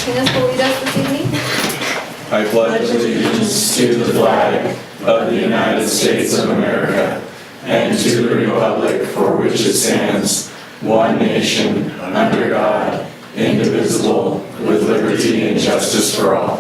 Martinez will lead us this evening. I pledge allegiance to the flag of the United States of America and to the republic for which it stands, one nation, under God, indivisible, with liberty and justice for all.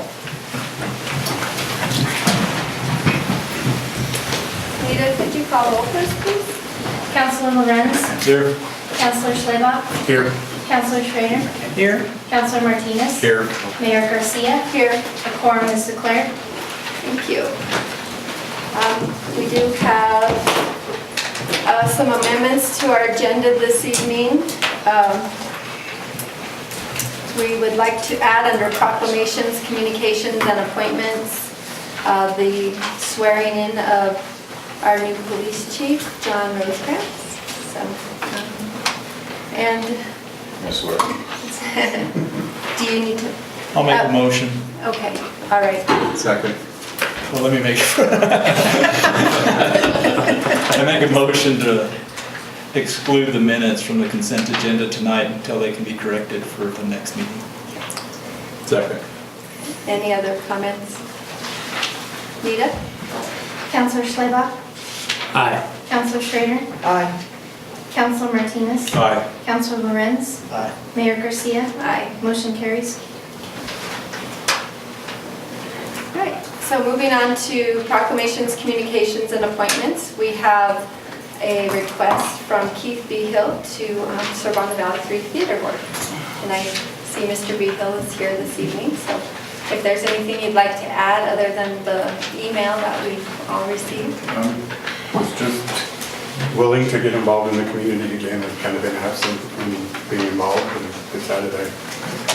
Nita, could you call roll first, please? Councilor Lorenz. Here. Councilor Schlebach. Here. Councilor Schrader. Here. Councilor Martinez. Here. Mayor Garcia. Here. A quorum is declared. Thank you. We do have some amendments to our agenda this evening. We would like to add under proclamations, communications, and appointments, the swearing in of our new police chief, John Rosecrans. So, and I swear. do you need to? I'll make a motion. Okay, all right. Second. Well, let me make sure. I make a motion to exclude the minutes from the consent agenda tonight until they can be corrected for the next meeting. Second. Any other comments? Nita? Councilor Schlebach. Aye. Councilor Schrader. Aye. Councilor Martinez. Aye. Councilor Lorenz. Aye. Mayor Garcia. Aye. Motion carries. All right, so moving on to proclamations, communications, and appointments. We have a request from Keith B. Hill to serve on the Valley 3 Theater Board. And I see Mr. B. Hill is here this evening, so if there's anything you'd like to add other than the email that we've all received. Was just willing to get involved in the community again. I've kind of been absent from being involved and decided I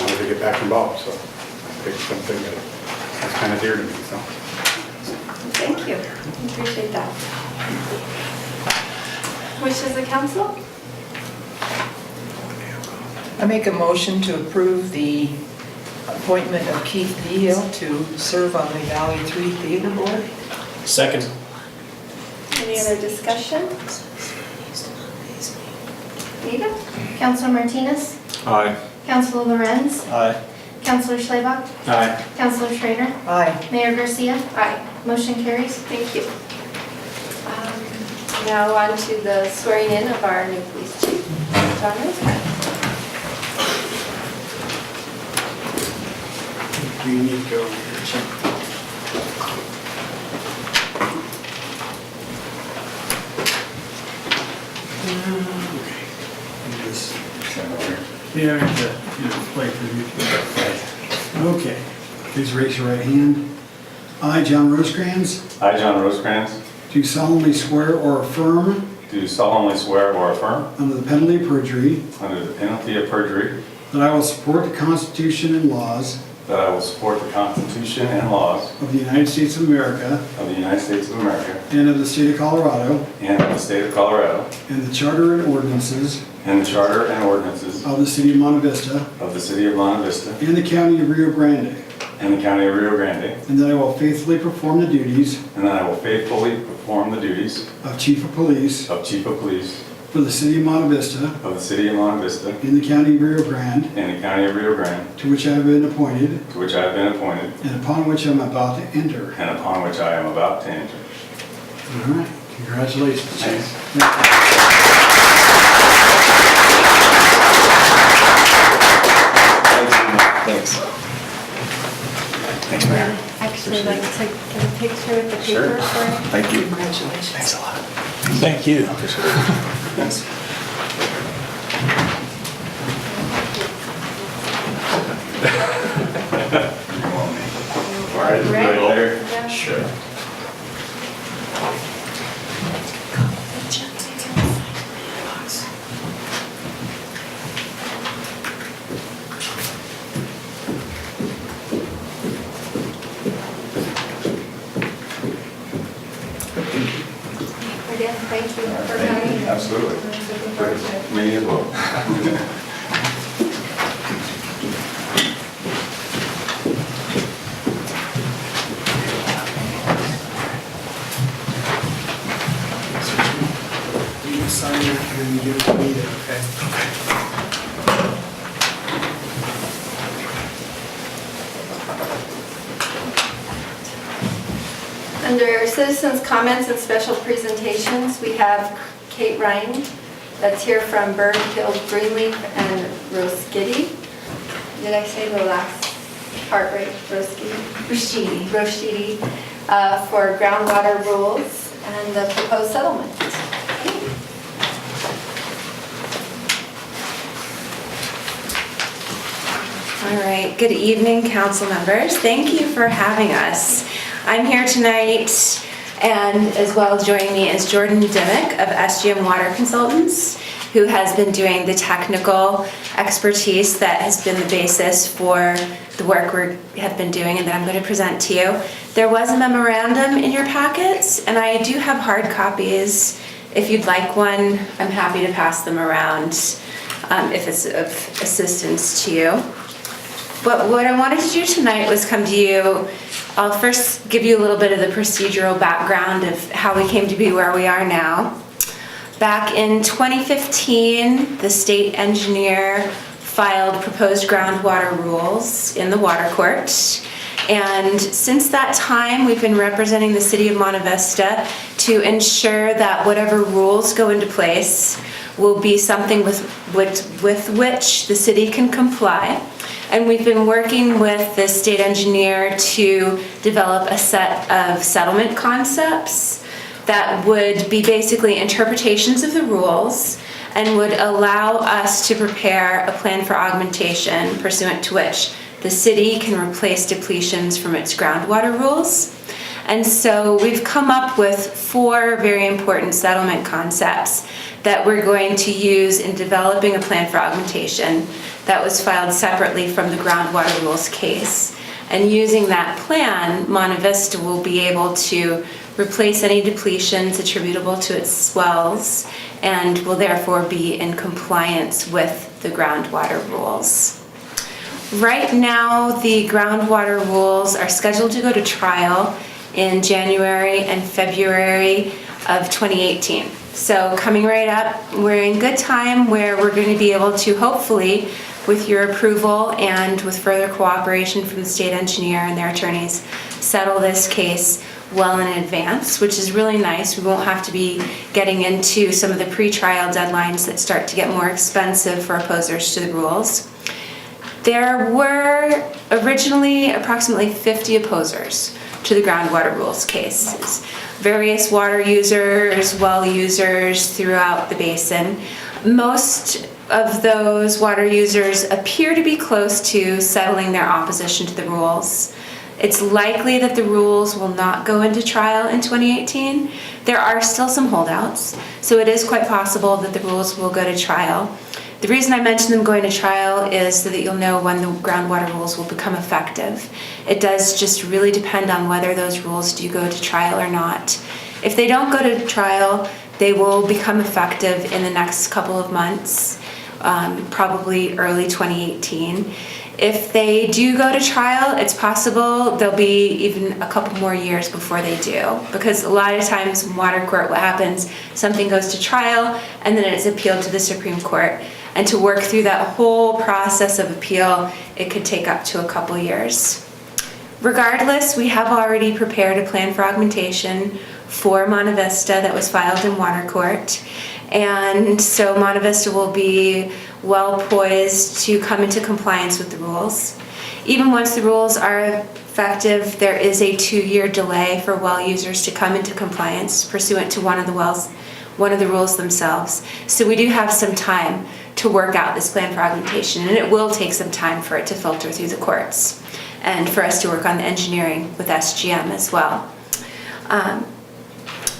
wanted to get back involved. So I picked something that's kind of dear to me. So Thank you, appreciate that. Wishes of the council? I make a motion to approve the appointment of Keith B. Hill to serve on the Valley 3 Theater Board. Second. Any other discussion? Nita? Councilor Martinez. Aye. Councilor Lorenz. Aye. Councilor Schlebach. Aye. Councilor Schrader. Aye. Mayor Garcia. Aye. Motion carries. Thank you. Now on to the swearing in of our new police chief, John Rosecrans. Do you need to go over here, Jim? Yeah, I have to play for you. Okay, please raise your right hand. I, John Rosecrans, I, John Rosecrans, do solemnly swear or affirm, do solemnly swear or affirm, under the penalty of perjury, under the penalty of perjury, that I will support the Constitution and laws that I will support the Constitution and laws of the United States of America of the United States of America and of the state of Colorado, and of the state of Colorado, and the charter and ordinances and the charter and ordinances of the city of Monte Vista of the city of Monte Vista and the county of Rio Grande, and the county of Rio Grande, and that I will faithfully perform the duties and that I will faithfully perform the duties of chief of police of chief of police for the city of Monte Vista of the city of Monte Vista in the county of Rio Grande, and the county of Rio Grande, to which I have been appointed to which I have been appointed and upon which I am about to enter. and upon which I am about to enter. All right, congratulations. Thanks. Thanks. Thanks, Mayor. Actually, like to get a picture with the Sure. paper for it. Thank you. Congratulations. Thanks a lot. Thank you. Thanks. All right, Right. right there. Yeah. Sure. Again, thank you for coming. Absolutely. Looking forward to it. Me as well. You can sign that and then give it to me, okay? Under citizens' comments and special presentations, we have Kate Ryan, that's here from Bird Hill, Greenleaf, and Roskiddy. Did I say the last part right? Roskiddy? Roskiddy, for groundwater rules and the proposed settlement. All right, good evening, council members. Thank you for having us. I'm here tonight, and as well joining me is Jordan Dimmick of SGM Water Consultants, who has been doing the technical expertise that has been the basis for the work we have been doing and that I'm going to present to you. There was a memorandum in your packets, and I do have hard copies. If you'd like one, I'm happy to pass them around if it's of assistance to you. But what I wanted to do tonight was come to you. I'll first give you a little bit of the procedural background of how we came to be where we are now. Back in 2015, the state engineer filed proposed groundwater rules in the water court. And since that time, we've been representing the city of Monte Vista to ensure that whatever rules go into place will be something with which the city can comply. And we've been working with the state engineer to develop a set of settlement concepts that would be basically interpretations of the rules and would allow us to prepare a plan for augmentation pursuant to which the city can replace depletions from its groundwater rules. And so we've come up with 4 very important settlement concepts that we're going to use in developing a plan for augmentation that was filed separately from the groundwater rules case. And using that plan, Monte Vista will be able to replace any depletions attributable to its swells and will therefore be in compliance with the groundwater rules. Right now, the groundwater rules are scheduled to go to trial in January and February of 2018. So coming right up, we're in good time where we're going to be able to hopefully, with your approval and with further cooperation from the state engineer and their attorneys, settle this case well in advance, which is really nice. We won't have to be getting into some of the pre-trial deadlines that start to get more expensive for opposers to the rules. There were originally approximately 50 opposers to the groundwater rules cases. Various water users, well users throughout the basin. Most of those water users appear to be close to settling their opposition to the rules. It's likely that the rules will not go into trial in 2018. There are still some holdouts, so it is quite possible that the rules will go to trial. The reason I mention them going to trial is so that you'll know when the groundwater rules will become effective. It does just really depend on whether those rules do go to trial or not. If they don't go to trial, they will become effective in the next couple of months, probably early 2018. If they do go to trial, it's possible there'll be even a couple more years before they do. Because a lot of times in water court, what happens, something goes to trial and then it's appealed to the Supreme Court. And to work through that whole process of appeal, it could take up to a couple years. Regardless, we have already prepared a plan for augmentation for Monte Vista that was filed in water court. And so Monte Vista will be well poised to come into compliance with the rules. Even once the rules are effective, there is a 2-year delay for well users to come into compliance pursuant to one of the rules themselves. So we do have some time to work out this plan for augmentation, and it will take some time for it to filter through the courts and for us to work on the engineering with SGM as well.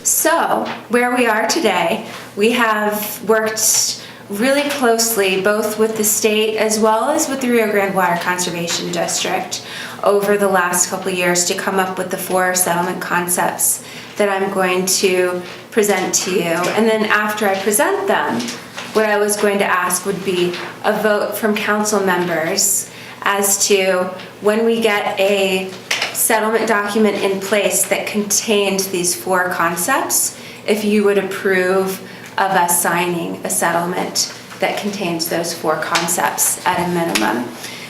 So where we are today, we have worked really closely both with the state as well as with the Rio Grande Water Conservation District over the last couple of years to come up with the 4 settlement concepts that I'm going to present to you. And then after I present them, what I was going to ask would be a vote from council members as to when we get a settlement document in place that contained these 4 concepts, if you would approve of us signing a settlement that contains those 4 concepts at a minimum.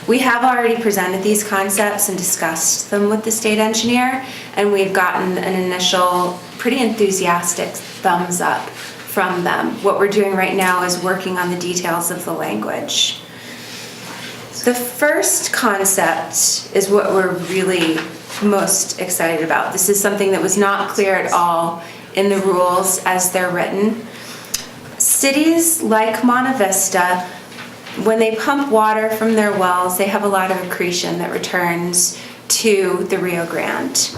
We have already presented these concepts and discussed them with the state engineer, and we've gotten an initial pretty enthusiastic thumbs up from them. What we're doing right now is working on the details of the language. The first concept is what we're really most excited about. This is something that was not clear at all in the rules as they're written. Cities like Monte Vista, when they pump water from their wells, they have a lot of accretion that returns to the Rio Grande.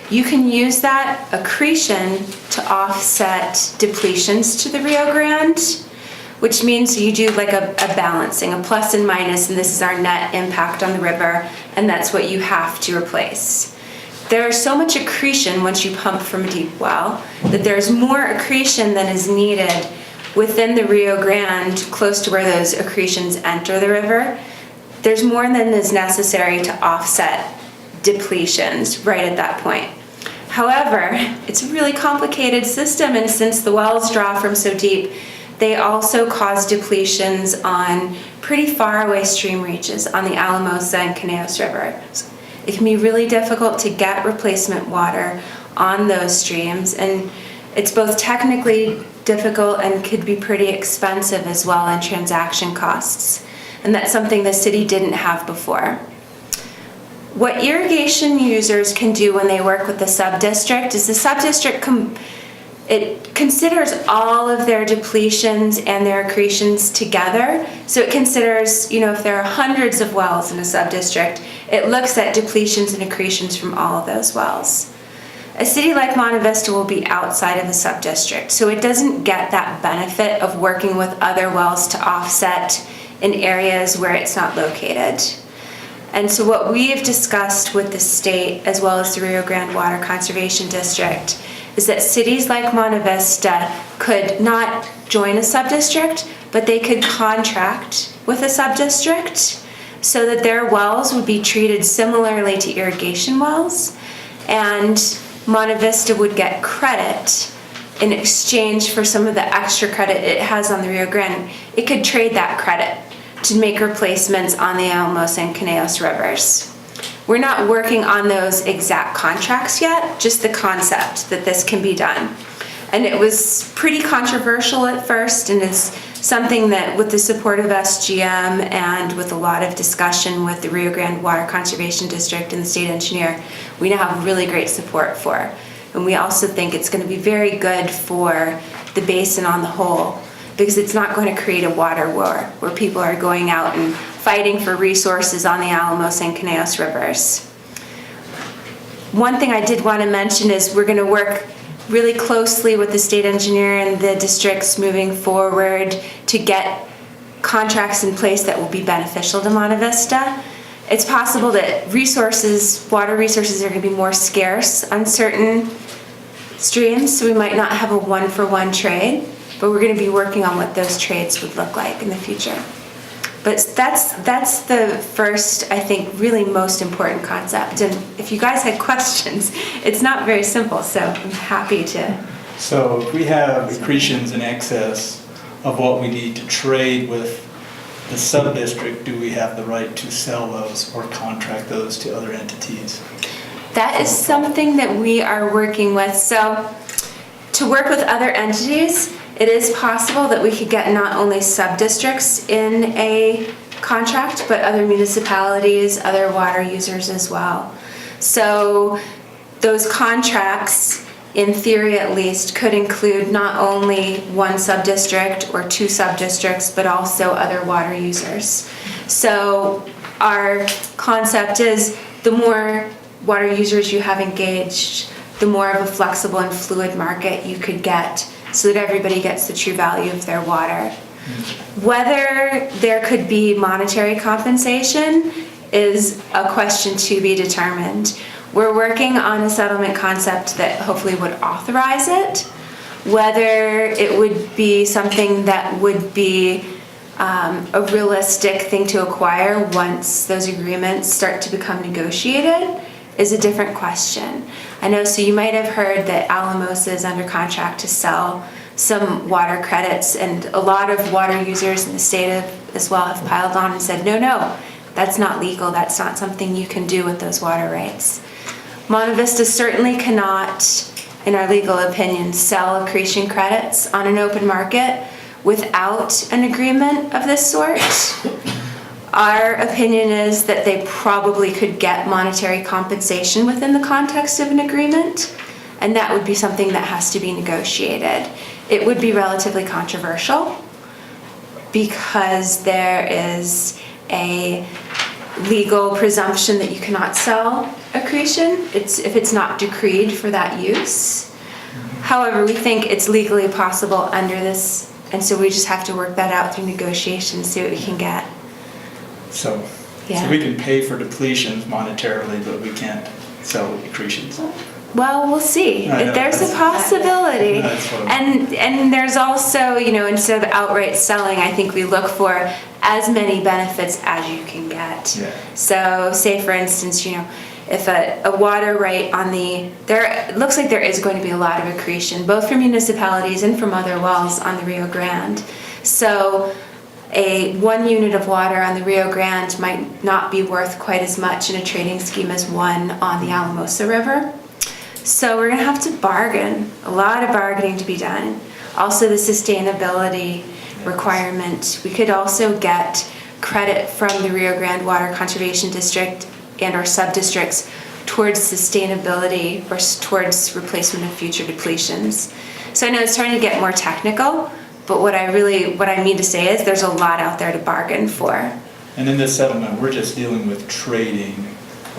You can use that accretion to offset depletions to the Rio Grande, which means you do like a balancing, a plus and minus, and this is our net impact on the river, and that's what you have to replace. There's so much accretion once you pump from a deep well that there's more accretion than is needed within the Rio Grande, close to where those accretions enter the river. There's more than is necessary to offset depletions right at that point. However, it's a really complicated system, and since the wells draw from so deep, they also cause depletions on pretty far away stream reaches on the Alamosa and Conejos River. It can be really difficult to get replacement water on those streams, and it's both technically difficult and could be pretty expensive as well in transaction costs. And that's something the city didn't have before. What irrigation users can do when they work with the sub-district is the sub-district it considers all of their depletions and their accretions together. So it considers, if there are hundreds of wells in a sub-district, it looks at depletions and accretions from all of those wells. A city like Monte Vista will be outside of the sub-district, so it doesn't get that benefit of working with other wells to offset in areas where it's not located. And so what we've discussed with the state, as well as the Rio Grande Water Conservation District, is that cities like Monte Vista could not join a sub-district, but they could contract with a sub-district so that their wells would be treated similarly to irrigation wells, and Monte Vista would get credit in exchange for some of the extra credit it has on the Rio Grande. It could trade that credit to make replacements on the Alamosa and Conejos rivers. We're not working on those exact contracts yet, just the concept that this can be done. And it was pretty controversial at first, and it's something that with the support of SGM and with a lot of discussion with the Rio Grande Water Conservation District and the state engineer, we now have really great support for. And we also think it's going to be very good for the basin on the whole, because it's not going to create a water war where people are going out and fighting for resources on the Alamosa and Conejos rivers. One thing I did want to mention is we're going to work really closely with the state engineer and the districts moving forward to get contracts in place that will be beneficial to Monte Vista. It's possible that water resources are going to be more scarce on certain streams, so we might not have a one-for-one trade, but we're going to be working on what those trades would look like in the future. But that's the first, I think, really most important concept. And if you guys had questions, it's not very simple, so I'm happy to. So if we have accretions in excess of what we need to trade with the sub-district, do we have the right to sell those or contract those to other entities? That is something that we are working with. So to work with other entities, it is possible that we could get not only sub-districts in a contract, but other municipalities, other water users as well. So those contracts, in theory at least, could include not only one sub-district or two sub-districts, but also other water users. So our concept is the more water users you have engaged, the more of a flexible and fluid market you could get, so that everybody gets the true value of their water. Whether there could be monetary compensation is a question to be determined. We're working on a settlement concept that hopefully would authorize it. Whether it would be something that would be a realistic thing to acquire once those agreements start to become negotiated is a different question. I know, so you might have heard that Alamosa is under contract to sell some water credits, and a lot of water users in the state as well have piled on and said, no, That's not legal. That's not something you can do with those water rights. Monte Vista certainly cannot, in our legal opinion, sell accretion credits on an open market without an agreement of this sort. Our opinion is that they probably could get monetary compensation within the context of an agreement, and that would be something that has to be negotiated. It would be relatively controversial because there is a legal presumption that you cannot sell accretion if it's not decreed for that use. However, we think it's legally possible under this, and so we just have to work that out through negotiations, see what we can get. So Yeah. we can pay for depletions monetarily, but we can't sell accretions. Well, we'll see. I know, There's a that's- possibility. That's what I'm- And there's also, instead of outright selling, I think we look for as many benefits as you can get. Yeah. So say for instance, if a water right it looks like there is going to be a lot of accretion, both from municipalities and from other wells on the Rio Grande. So a 1 unit of water on the Rio Grande might not be worth quite as much in a trading scheme as one on the Alamosa River. So we're gonna have to bargain, a lot of bargaining to be done. Also the sustainability requirement. We could also get credit from the Rio Grande Water Conservation District and our sub-districts towards sustainability or towards replacement of future depletions. So I know it's starting to get more technical, but what I mean to say is there's a lot out there to bargain for. And in this settlement, we're just dealing with trading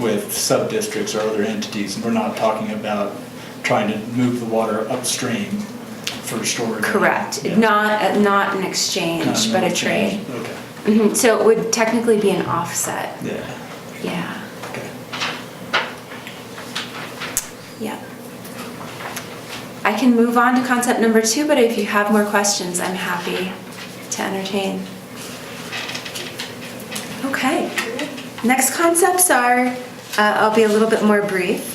with sub-districts or other entities, and we're not talking about trying to move the water upstream for storage. Correct. Yeah. Not an Not exchange, an but a exchange. trade. Okay, So it would technically be an offset. yeah, Yeah. okay. Yeah. I can move on to concept number 2, but if you have more questions, I'm happy to entertain. Okay. Next concepts are, I'll be a little bit more brief.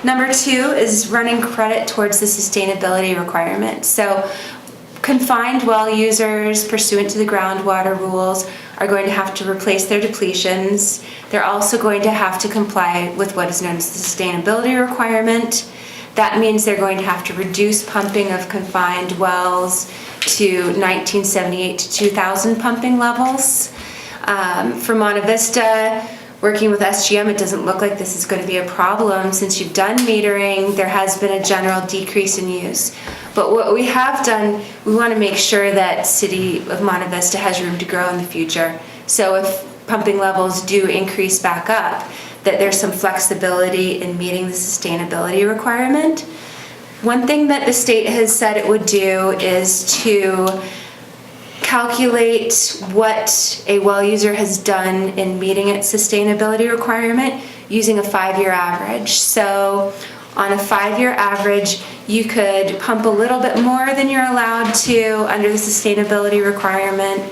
Number 2 is running credit towards the sustainability requirement. So confined well users pursuant to the groundwater rules are going to have to replace their depletions. They're also going to have to comply with what is known as the sustainability requirement. That means they're going to have to reduce pumping of confined wells to 1978 to 2000 pumping levels. For Monte Vista, working with SGM, it doesn't look like this is going to be a problem. Since you've done metering, there has been a general decrease in use. But what we have done, we want to make sure that City of Monte Vista has room to grow in the future. So if pumping levels do increase back up, that there's some flexibility in meeting the sustainability requirement. One thing that the state has said it would do is to calculate what a well user has done in meeting its sustainability requirement using a 5-year average. So on a 5-year average, you could pump a little bit more than you're allowed to under the sustainability requirement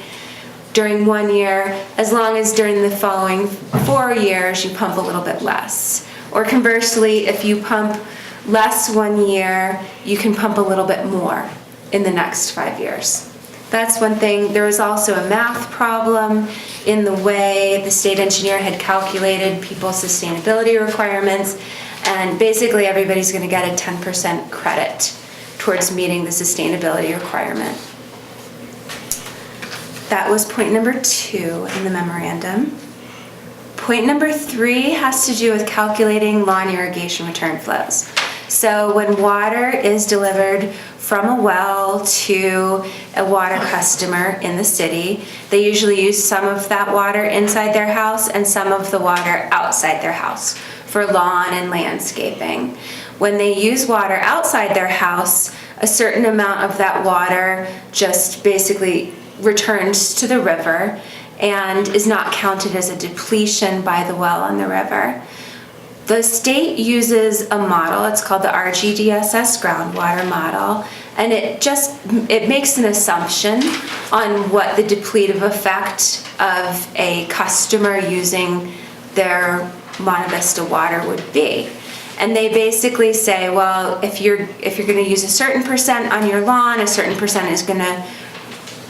during 1 year, as long as during the following 4 years you pump a little bit less. Or conversely, if you pump less 1 year, you can pump a little bit more in the next 5 years. That's one thing. There was also a math problem in the way the state engineer had calculated people's sustainability requirements, and basically everybody's going to get a 10% credit towards meeting the sustainability requirement. That was point number 2 in the memorandum. Point number 3 has to do with calculating lawn irrigation return flows. So when water is delivered from a well to a water customer in the city, they usually use some of that water inside their house and some of the water outside their house for lawn and landscaping. When they use water outside their house, a certain amount of that water just basically returns to the river and is not counted as a depletion by the well on the river. The state uses a model, it's called the RGDSS groundwater model, and it makes an assumption on what the depletive effect of a customer using their Monte Vista water would be. And they basically say, well, if you're going to use a certain percent on your lawn, a certain percent is going to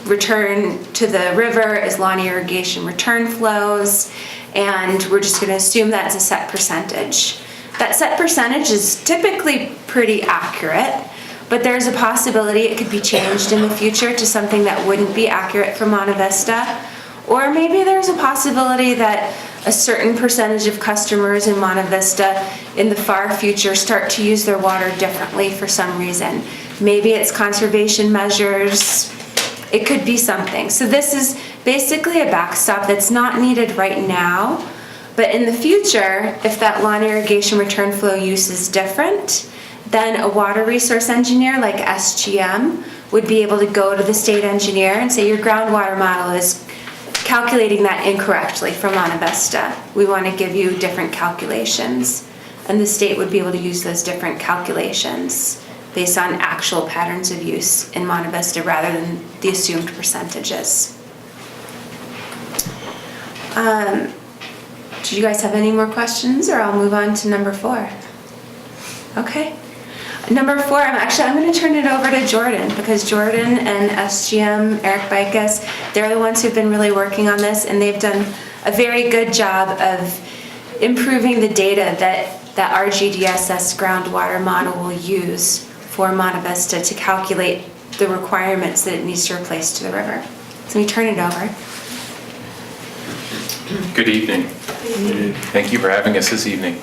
return to the river is lawn irrigation return flows, and we're just going to assume that's a set percentage. That set percentage is typically pretty accurate, but there's a possibility it could be changed in the future to something that wouldn't be accurate for Monte Vista. Or maybe there's a possibility that a certain percentage of customers in Monte Vista in the far future start to use their water differently for some reason. Maybe it's conservation measures. It could be something. So this is basically a backstop that's not needed right now. But in the future, if that lawn irrigation return flow use is different, then a water resource engineer like SGM would be able to go to the state engineer and say, your groundwater model is calculating that incorrectly for Monte Vista. We want to give you different calculations. And the state would be able to use those different calculations based on actual patterns of use in Monte Vista rather than the assumed percentages. Do you guys have any more questions, or I'll move on to number 4? Okay. Number 4, I'm going to turn it over to Jordan, because Jordan and SGM, Eric Bicus, they're the ones who've been really working on this, and they've done a very good job of improving the data that our GDSS groundwater model will use for Monte Vista to calculate the requirements that it needs to replace to the river. So we turn it over. Good evening. Thank you for having us this evening.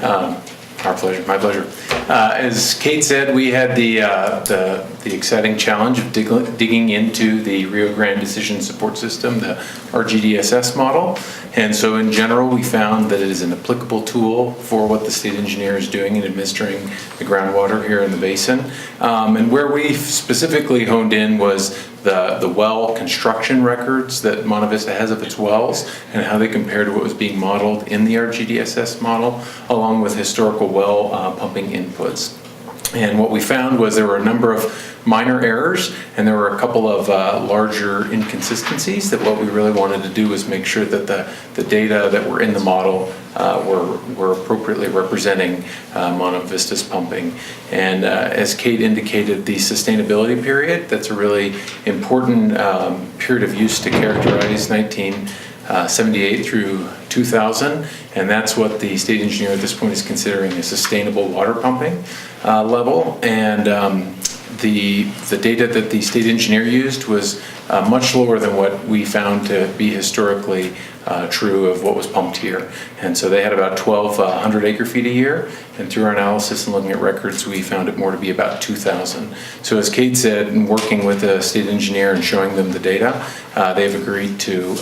Our pleasure, my pleasure. As Kate said, we had the exciting challenge of digging into the Rio Grande Decision Support System, the RGDSS model. And so in general, we found that it is an applicable tool for what the state engineer is doing in administering the groundwater here in the basin. And where we specifically honed in was the well construction records that Monte Vista has of its wells and how they compare to what was being modeled in the RGDSS model, along with historical well pumping inputs. And what we found was there were a number of minor errors, and there were a couple of larger inconsistencies that what we really wanted to do was make sure that the data that were in the model were appropriately representing Monte Vista's pumping. And as Kate indicated, the sustainability period, that's a really important period of use to characterize 1978 through 2000, and that's what the state engineer at this point is considering a sustainable water pumping level. And the data that the state engineer used was much lower than what we found to be historically true of what was pumped here. And so they had about 1,200 acre feet a year, and through our analysis and looking at records, we found it more to be about 2,000. So as Kate said, in working with the state engineer and showing them the data, they've agreed to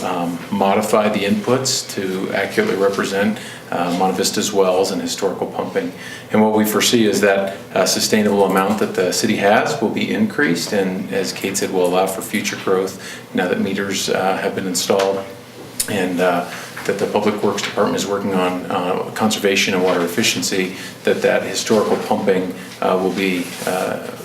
modify the inputs to accurately represent Monte Vista's wells and historical pumping. And what we foresee is that sustainable amount that the city has will be increased, and as Kate said, will allow for future growth now that meters have been installed, and that the Public Works Department is working on conservation and water efficiency, that historical pumping will be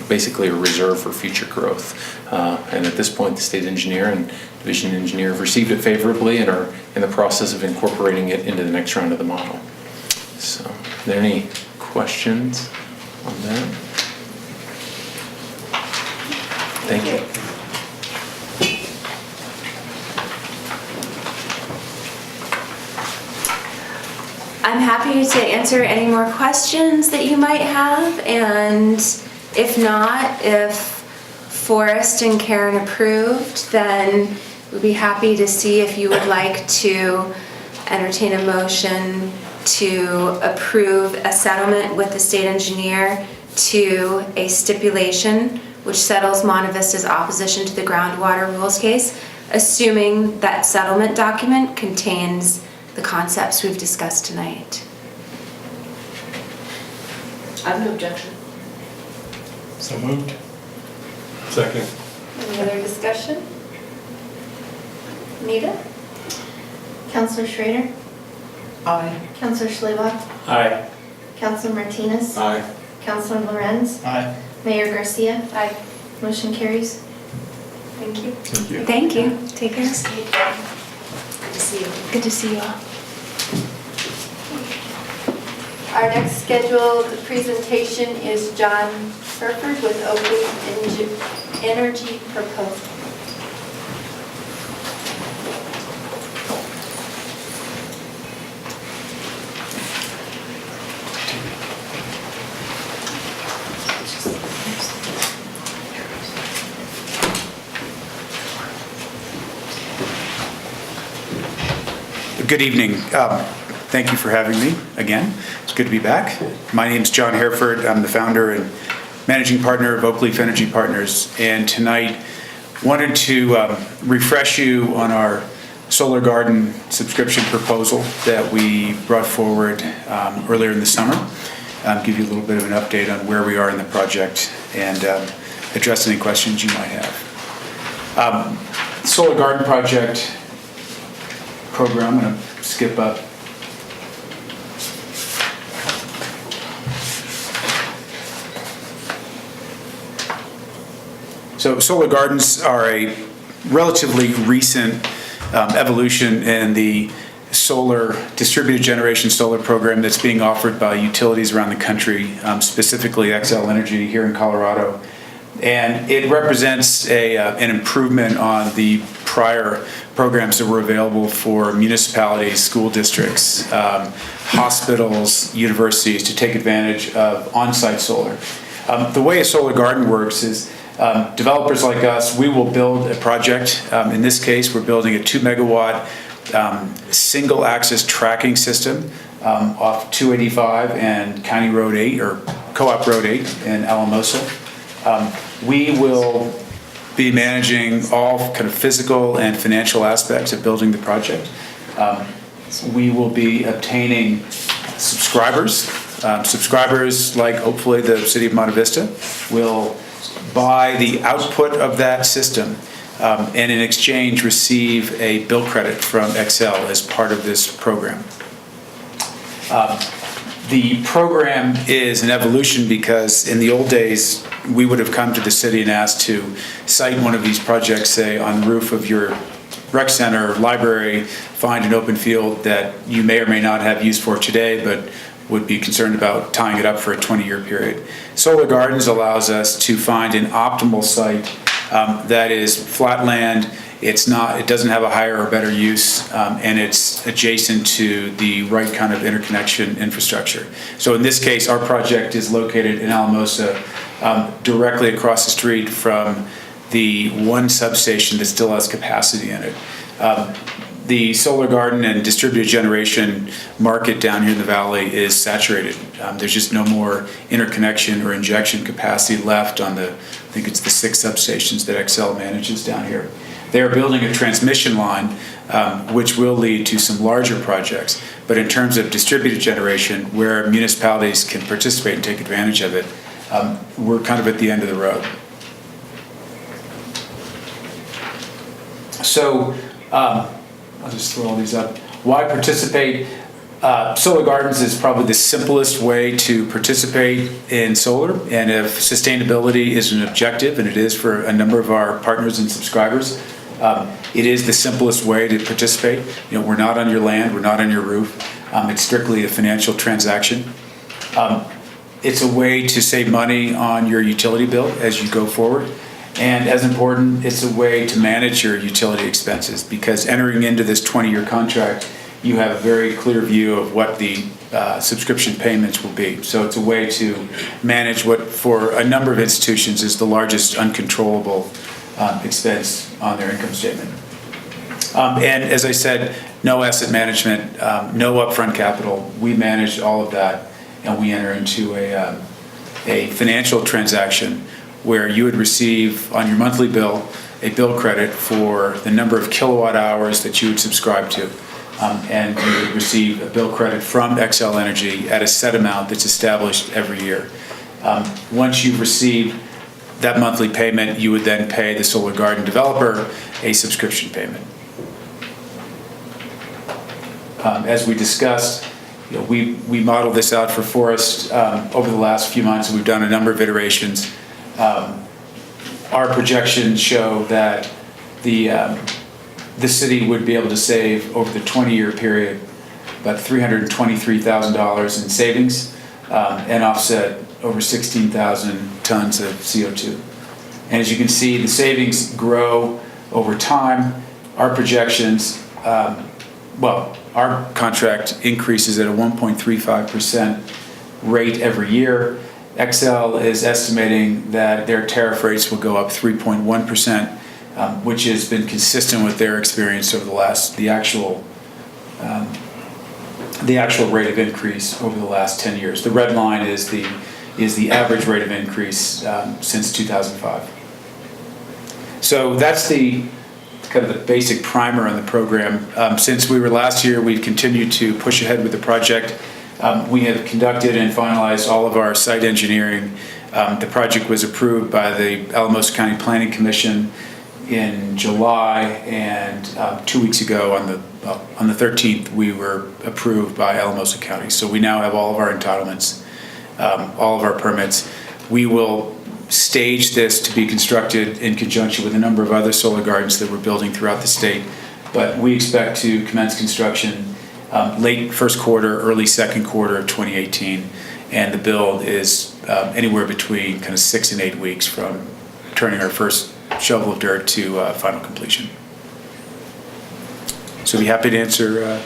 basically a reserve for future growth. And at this point, the state engineer and division engineer have received it favorably and are in the process of incorporating it into the next round of the model. So, are there any questions on that? Thank you. I'm happy to answer any more questions that you might have, and if not, if Forrest and Karen approved, then we'd be happy to see if you would like to entertain a motion to approve a settlement with the state engineer to a stipulation which settles Monte Vista's opposition to the groundwater rules case, assuming that settlement document contains the concepts we've discussed tonight. I have no objection. So moved. Second. Any other discussion? Anita? Counselor Schrader? Aye. Counselor Schlebach? Aye. Counselor Martinez? Aye. Counselor Lorenz? Aye. Mayor Garcia? Aye. Motion carries. Thank you. Thank you. Thank you. Take care. Good to see you. Good to see you all. Our next scheduled presentation is John Herford with Oak Leaf Energy Proposal. Good evening. Thank you for having me again. It's good to be back. My name is John Hereford. I'm the founder and managing partner of Oak Leaf Energy Partners. And tonight, wanted to refresh you on our Solar Garden subscription proposal that we brought forward earlier in the summer. Give you a little bit of an update on where we are in the project and address any questions you might have. Solar Garden project program, I'm going to skip up. So solar gardens are a relatively recent evolution in the solar distributed generation solar program that's being offered by utilities around the country, specifically XL Energy here in Colorado. And it represents an improvement on the prior programs that were available for municipalities, school districts, hospitals, universities to take advantage of on-site solar. The way a solar garden works is developers like us, we will build a project. In this case, we're building a 2 megawatt single axis tracking system off 285 and County Road 8 or Co-op Road 8 in Alamosa. We will be managing all kind of physical and financial aspects of building the project. We will be obtaining subscribers. Subscribers like hopefully the city of Monte Vista will buy the output of that system and in exchange receive a bill credit from XL as part of this program. The program is an evolution because in the old days we would have come to the city and asked to site one of these projects, say on the roof of your rec center, library, find an open field that you may or may not have use for today, but would be concerned about tying it up for a 20-year period. Solar Gardens allows us to find an optimal site that is flat land. It doesn't have a higher or better use, and it's adjacent to the right kind of interconnection infrastructure. So in this case, our project is located in Alamosa, directly across the street from the one substation that still has capacity in it. The solar garden and distributed generation market down here in the valley is saturated. There's just no more interconnection or injection capacity left on I think it's the 6 substations that XL manages down here. They're building a transmission line, which will lead to some larger projects. But in terms of distributed generation, where municipalities can participate and take advantage of it, we're kind of at the end of the road. So, I'll just throw all these up. Why participate? Solar Gardens is probably the simplest way to participate in solar, and if sustainability is an objective, and it is for a number of our partners and subscribers, it is the simplest way to participate. You know, we're not on your land, we're not on your roof. It's strictly a financial transaction. It's a way to save money on your utility bill as you go forward. And as important, it's a way to manage your utility expenses, because entering into this 20-year contract, you have a very clear view of what the subscription payments will be. So it's a way to manage what, for a number of institutions, is the largest uncontrollable expense on their income statement. And as I said, no asset management, no upfront capital. We manage all of that, and we enter into a financial transaction where you would receive on your monthly bill a bill credit for the number of kilowatt hours that you would subscribe to. And you would receive a bill credit from XL Energy at a set amount that's established every year. Once you've received that monthly payment, you would then pay the solar garden developer a subscription payment. As we discussed, you know, we modeled this out for Forest over the last few months. We've done a number of iterations. Our projections show that the city would be able to save over the 20-year period about $323,000 in savings and offset over 16,000 tons of CO2. And as you can see, the savings grow over time. Our projections, our contract increases at a 1.35% rate every year. XL is estimating that their tariff rates will go up 3.1%, which has been consistent with their experience over the actual the actual rate of increase over the last 10 years. The red line is the average rate of increase since 2005. So that's the kind of the basic primer on the program. Since we were last here, we've continued to push ahead with the project. We have conducted and finalized all of our site engineering. The project was approved by the Alamosa County Planning Commission in July, and 2 weeks ago on the 13th, we were approved by Alamosa County. So we now have all of our entitlements, all of our permits. We will stage this to be constructed in conjunction with a number of other solar gardens that we're building throughout the state. But we expect to commence construction late first quarter, early second quarter of 2018. And the build is anywhere between kind of 6 and 8 weeks from turning our first shovel of dirt to final completion. So be happy to answer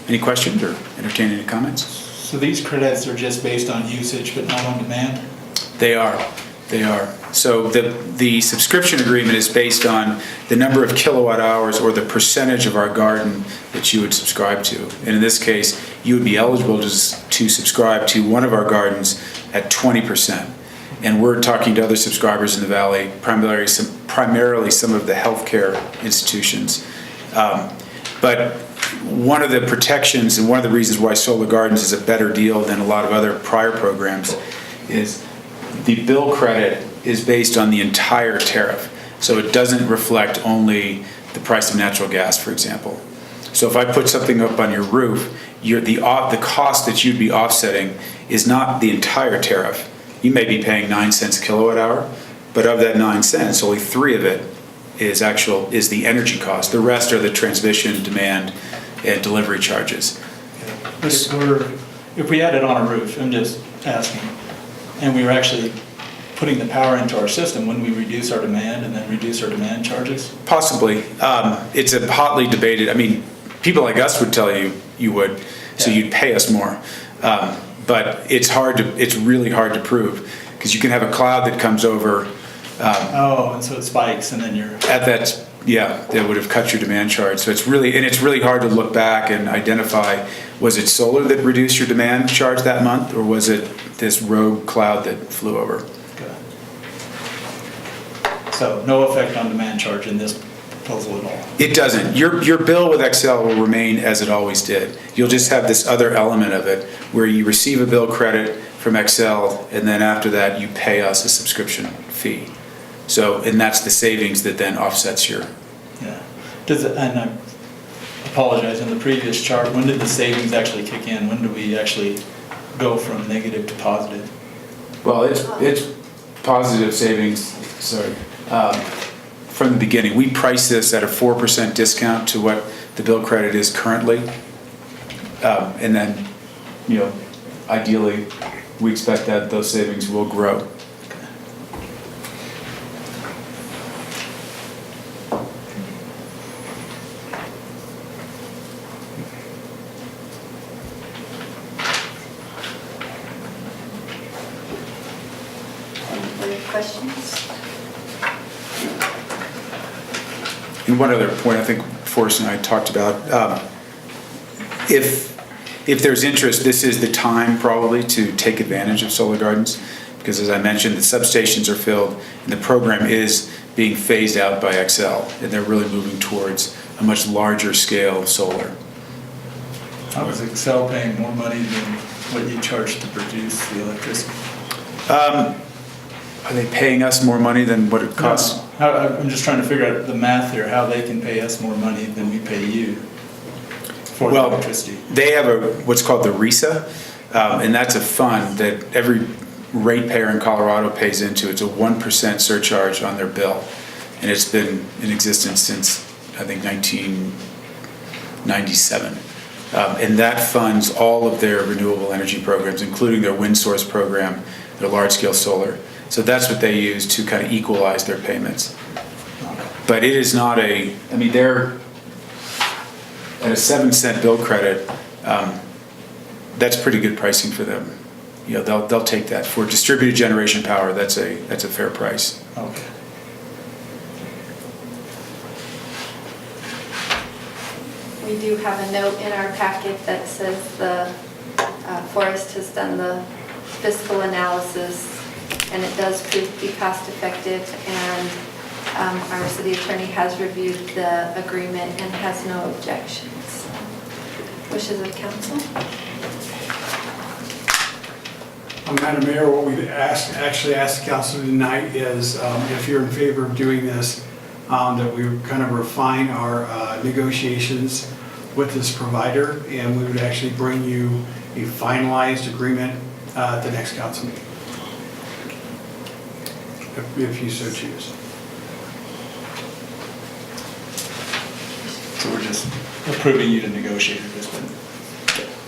any questions or entertain any comments. So these credits are just based on usage but not on demand? They are. So the subscription agreement is based on the number of kilowatt hours or the percentage of our garden that you would subscribe to. And in this case, you would be eligible to subscribe to one of our gardens at 20%. And we're talking to other subscribers in the valley, primarily some of the healthcare institutions. But one of the protections and one of the reasons why Solar Gardens is a better deal than a lot of other prior programs is the bill credit is based on the entire tariff. So it doesn't reflect only the price of natural gas, for example. So if I put something up on your roof, the cost that you'd be offsetting is not the entire tariff. You may be paying 9 cents a kilowatt hour, but of that 9 cents, only 3 of it is the energy cost. The rest are the transmission, demand, and delivery charges. But if we had it on a roof, I'm just asking, and we were actually putting the power into our system, wouldn't we reduce our demand and then reduce our demand charges? Possibly. It's a hotly debated, people like us would tell you you would, so you'd pay us more. But it's really hard to prove, because you can have a cloud that comes over. And so it spikes and then you're... That would have cut your demand charge. So it's really hard to look back and identify, was it solar that reduced your demand charge that month, or was it this rogue cloud that flew over? Okay. So no effect on demand charge in this proposal at all? It doesn't. Your bill with Xcel will remain as it always did. You'll just have this other element of it where you receive a bill credit from Xcel, and then after that you pay us a subscription fee. So, and that's the savings that then offsets your... Yeah. And I apologize, in the previous chart, when did the savings actually kick in? When do we actually go from negative to positive? Well, it's positive savings, from the beginning. We price this at a 4% discount to what the bill credit is currently. And then, ideally, we expect that those savings will grow. Questions? And one other point I think Forrest and I talked about, if there's interest, this is the time probably to take advantage of Solar Gardens, because as I mentioned, the substations are filled and the program is being phased out by Xcel, and they're really moving towards a much larger scale of solar. How is Xcel paying more money than what you charge to produce the electricity? Are they paying us more money than what it costs? No. I'm just trying to figure out the math here, how they can pay us more money than we pay you for the electricity. They have what's called the RISA, and that's a fund that every ratepayer in Colorado pays into. It's a 1% surcharge on their bill, and it's been in existence since, I think, 1997. And that funds all of their renewable energy programs, including their wind source program, their large-scale solar. So that's what they use to kind of equalize their payments. But it is not they're at a 7-cent bill credit. That's pretty good pricing for them. They'll take that. For distributed generation power, that's a fair price. Okay. We do have a note in our packet that says the Forest has done the fiscal analysis, and it does prove to be cost effective, and our city attorney has reviewed the agreement and has no objections. Wishes of council? Madam Mayor, what we've actually asked the council tonight is if you're in favor of doing this, that we would kind of refine our negotiations with this provider, and we would actually bring you a finalized agreement at the next council meeting, if you so choose. So we're just approving you to negotiate this one.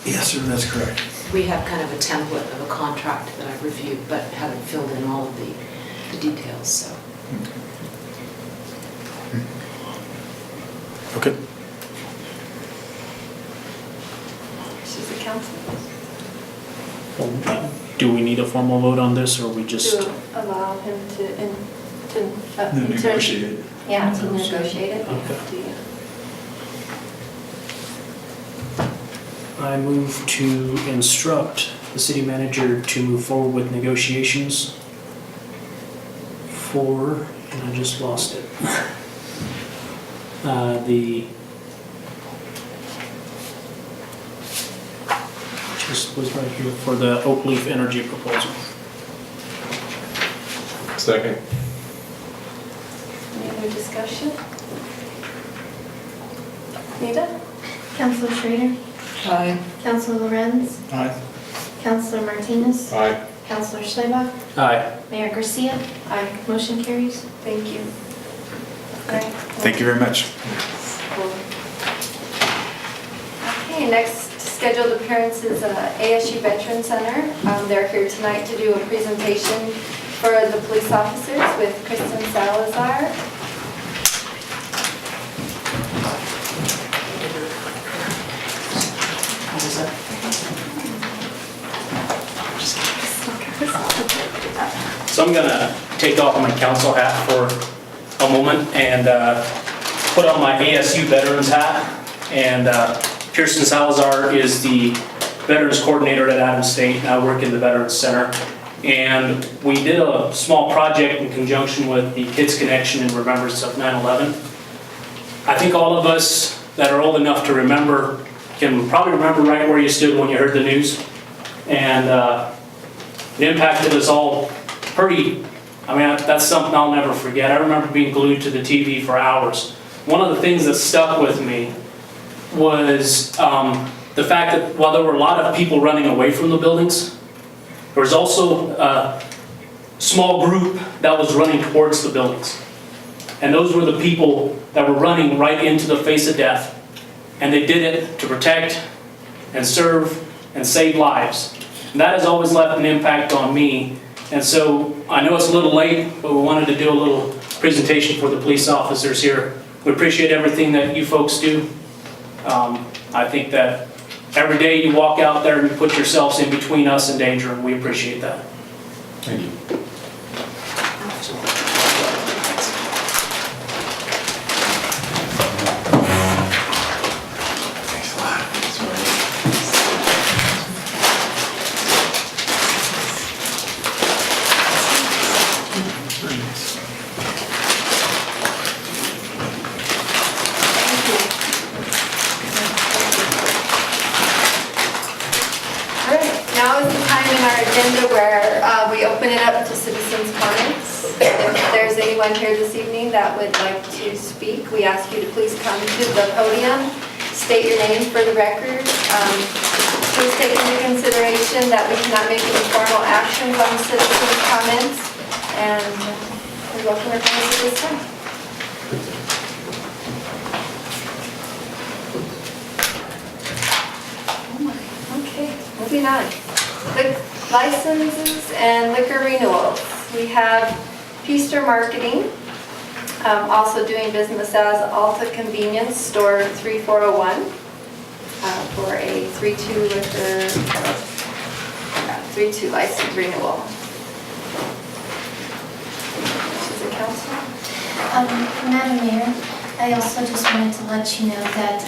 Yes, sir, that's correct. We have kind of a template of a contract that I've reviewed, but haven't filled in all of the details, so. Okay. Wishes of council? Do we need a formal vote on this, or we just? To allow him to Negotiate. Yeah, to negotiate it. Okay. I move to instruct the city manager to move forward with negotiations for, and I just lost it. Just was right here for the Oak Leaf Energy proposal. Second. Any other discussion? Nita? Counselor Schrader? Aye. Counselor Lorenz? Aye. Counselor Martinez? Aye. Counselor Schleifer? Aye. Mayor Garcia? Aye. Motion carries. Thank you. All right. Thank you very much. Okay, next scheduled appearance is ASU Veteran Center. They're here tonight to do a presentation for the police officers with Kristen Salazar. So I'm gonna take off my council hat for a moment and put on my ASU Veterans hat. And Kirsten Salazar is the Veterans Coordinator at Adams State, and I work in the Veterans Center. And we did a small project in conjunction with the Kids Connection in remembrance of 9/11. I think all of us that are old enough to remember can probably remember right where you stood when you heard the news. And it impacted us all pretty, I mean, that's something I'll never forget. I remember being glued to the TV for hours. One of the things that stuck with me was the fact that while there were a lot of people running away from the buildings, there was also a small group that was running towards the buildings. And those were the people that were running right into the face of death. And they did it to protect and serve and save lives. And that has always left an impact on me. And so I know it's a little late, but we wanted to do a little presentation for the police officers here. We appreciate everything that you folks do. I think that every day you walk out there and you put yourselves in between us and danger, and we appreciate that. Thank you. Where we open it up to citizens' comments. If there's anyone here this evening that would like to speak, we ask you to please come to the podium, state your name for the record. Please take into consideration that we cannot make any formal actions on citizens' comments, and we welcome your comments at this time. Okay, moving on. Licenses and liquor renewals. We have Peaster Marketing, also doing business as Alta Convenience Store 3401 for a 3-2 liquor, 3-2 license renewal. This is the council. Madam Mayor, I also just wanted to let you know that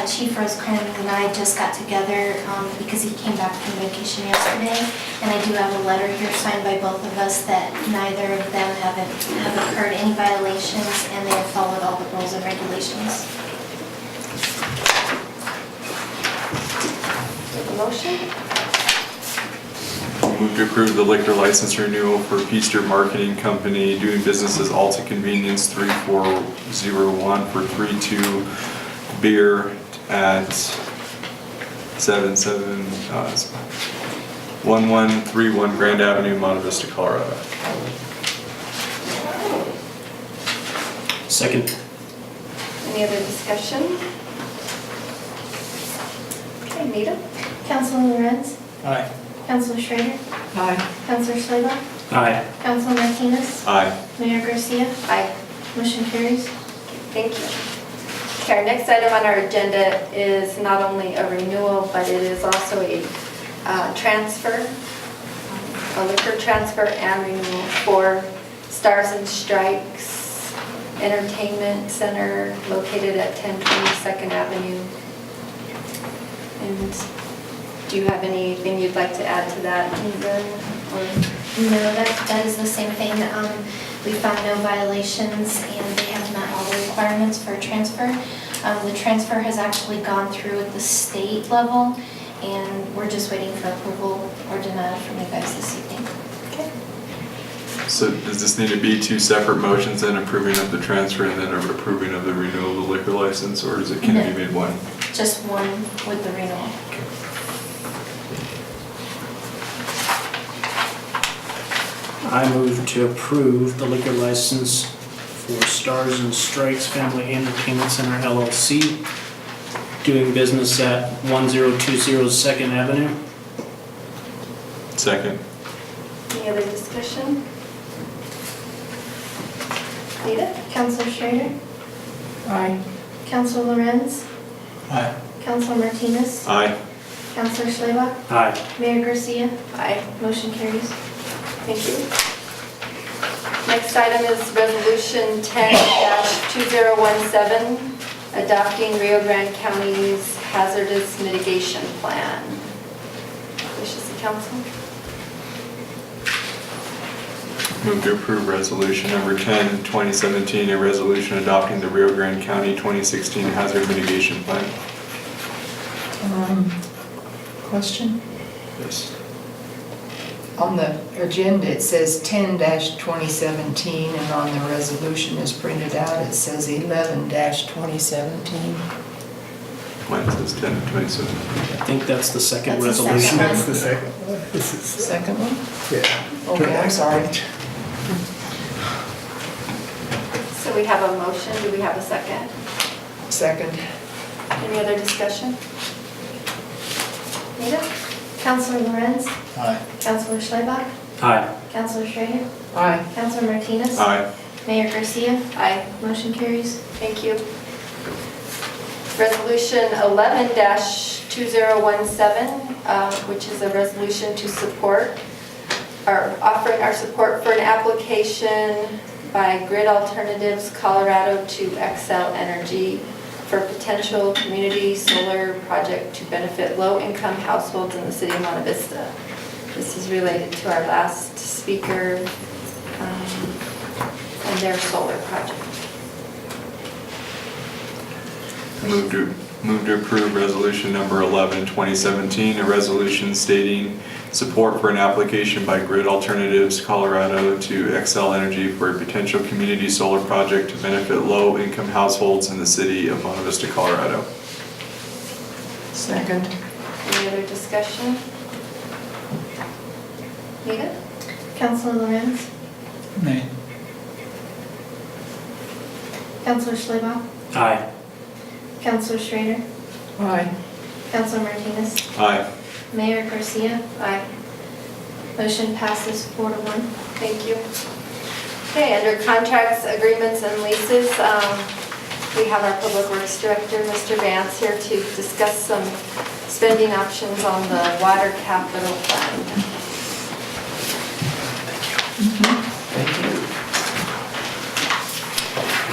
Chief Rosecrans and I just got together because he came back from vacation yesterday. And I do have a letter here signed by both of us that neither of them have incurred any violations and they have followed all the rules and regulations. Motion? Move to approve the liquor license renewal for Peaster Marketing Company doing business as Alta Convenience 3401 for 32 beer at 1131 Grand Avenue, Monte Vista, Colorado. Second. Any other discussion? Okay, Nita? Councilor Lorenz? Aye. Councilor Schrader? Aye. Councilor Schleba? Aye. Councilor Martinez? Aye. Mayor Garcia? Aye. Motion carries. Thank you. Okay, our next item on our agenda is not only a renewal, but it is also a transfer, a liquor transfer and renewal for Stars and Strikes Entertainment Center located at 1020 Second Avenue. And do you have anything you'd like to add to that, Nita? No, that is the same thing. We found no violations and they have met all the requirements for a transfer. The transfer has actually gone through at the state level and we're just waiting for approval or denial from you guys this evening. Okay. So does this need to be two separate motions, then approving of the transfer and then approving of the renewal of the liquor license, or is it, can it be made one? Just one with the renewal. I move to approve the liquor license for Stars and Strikes Family Entertainment Center LLC, doing business at 1020 Second Avenue. Second. Any other discussion? Nita? Councilor Schrader? Aye. Councilor Lorenz? Aye. Councilor Martinez? Aye. Councilor Schleba? Aye. Mayor Garcia? Aye. Motion carries. Thank you. Next item is Resolution 10-2017, adopting Rio Grande County's hazardous mitigation plan. Wishes of council? Move to approve resolution number 10, 2017, a resolution adopting the Rio Grande County 2016 hazard mitigation plan. Question? Yes. On the agenda, it says 10-2017, and on the resolution is printed out, it says 11-2017. Mine says 10, 2017. I think that's the second That's the resolution. second That's the second one. This is, Second one? yeah. Okay, I'm sorry. So we have a motion, do we have a second? Second. Any other discussion? Nita? Councilor Lorenz? Aye. Councilor Schleba? Aye. Councilor Schrader? Aye. Councilor Martinez? Aye. Mayor Garcia? Aye. Motion carries. Thank you. Resolution 11-2017, which is a resolution to support, or offering our support for an application by Grid Alternatives Colorado to Xcel Energy for potential community solar project to benefit low-income households in the city of Monte Vista. This is related to our last speaker and their solar project. Move to approve resolution number 11, 2017, a resolution stating support for an application by Grid Alternatives Colorado to Xcel Energy for a potential community solar project to benefit low-income households in the city of Monte Vista, Colorado. Second. Any other discussion? Nita? Councilor Lorenz? Nay. Councilor Schleba? Aye. Councilor Schrader? Aye. Councilor Martinez? Aye. Mayor Garcia? Aye. Motion passes 4-1. Thank you. Okay, under contracts, agreements, and leases, we have our Public Works Director, Mr. Vance, here to discuss some spending options on the water capital fund. Thank you.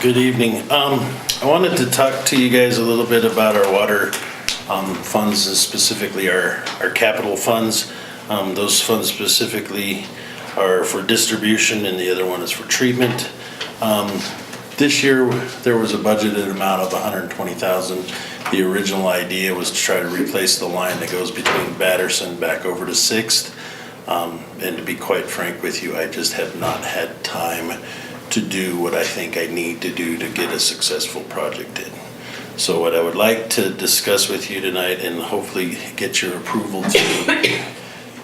Good evening. I wanted to talk to you guys a little bit about our water funds, and specifically our capital funds. Those funds specifically are for distribution and the other one is for treatment. This year, there was a budgeted amount of $120,000. The original idea was to try to replace the line that goes between Batterson back over to 6th. And to be quite frank with you, I just have not had time to do what I think I need to do to get a successful project in. So what I would like to discuss with you tonight and hopefully get your approval to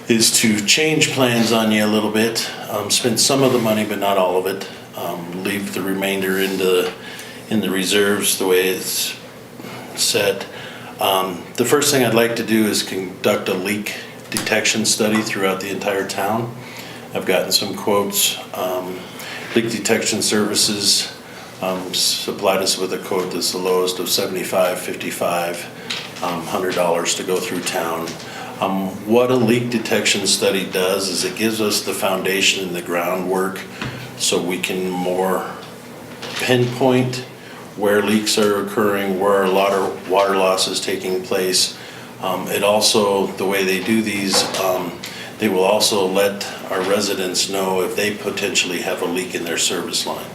is to change plans on you a little bit, spend some of the money but not all of it, leave the remainder in the reserves the way it's set. The first thing I'd like to do is conduct a leak detection study throughout the entire town. I've gotten some quotes. Leak Detection Services supplied us with a quote that's the lowest of $75, $55, $100 to go through town. What a leak detection study does is it gives us the foundation and the groundwork so we can more pinpoint where leaks are occurring, where a lot of water loss is taking place. It also, the way they do these, they will also let our residents know if they potentially have a leak in their service line.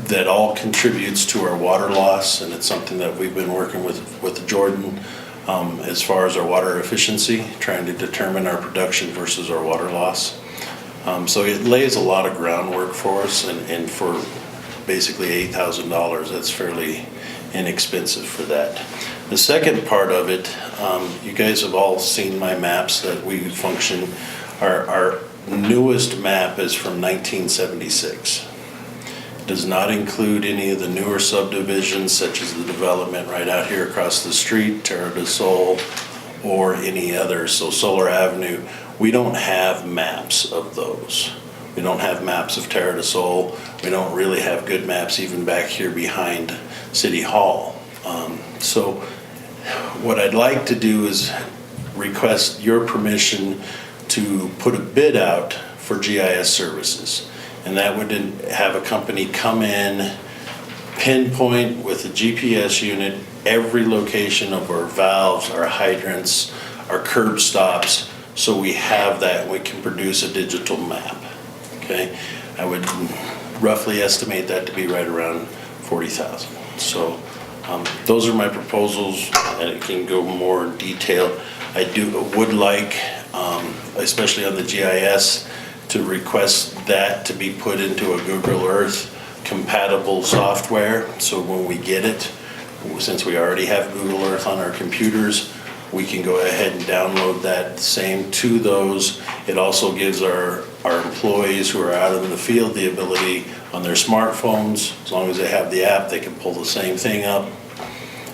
That all contributes to our water loss, and it's something that we've been working with Jordan as far as our water efficiency, trying to determine our production versus our water loss. So it lays a lot of groundwork for us, and for basically $8,000, that's fairly inexpensive for that. The second part of it, you guys have all seen my maps that we function. Our newest map is from 1976. Does not include any of the newer subdivisions such as the development right out here across the street, Terra del Sol, or any others. So Solar Avenue, we don't have maps of those. We don't have maps of Terra del Sol. We don't really have good maps even back here behind City Hall. So what I'd like to do is request your permission to put a bid out for GIS services. And that would have a company come in, pinpoint with a GPS unit every location of our valves, our hydrants, our curb stops, so we have that, we can produce a digital map, okay? I would roughly estimate that to be right around $40,000. So those are my proposals, and it can go more in detail. I would like, especially on the GIS, to request that to be put into a Google Earth compatible software. So when we get it, since we already have Google Earth on our computers, we can go ahead and download that same to those. It also gives our employees who are out in the field the ability on their smartphones, as long as they have the app, they can pull the same thing up.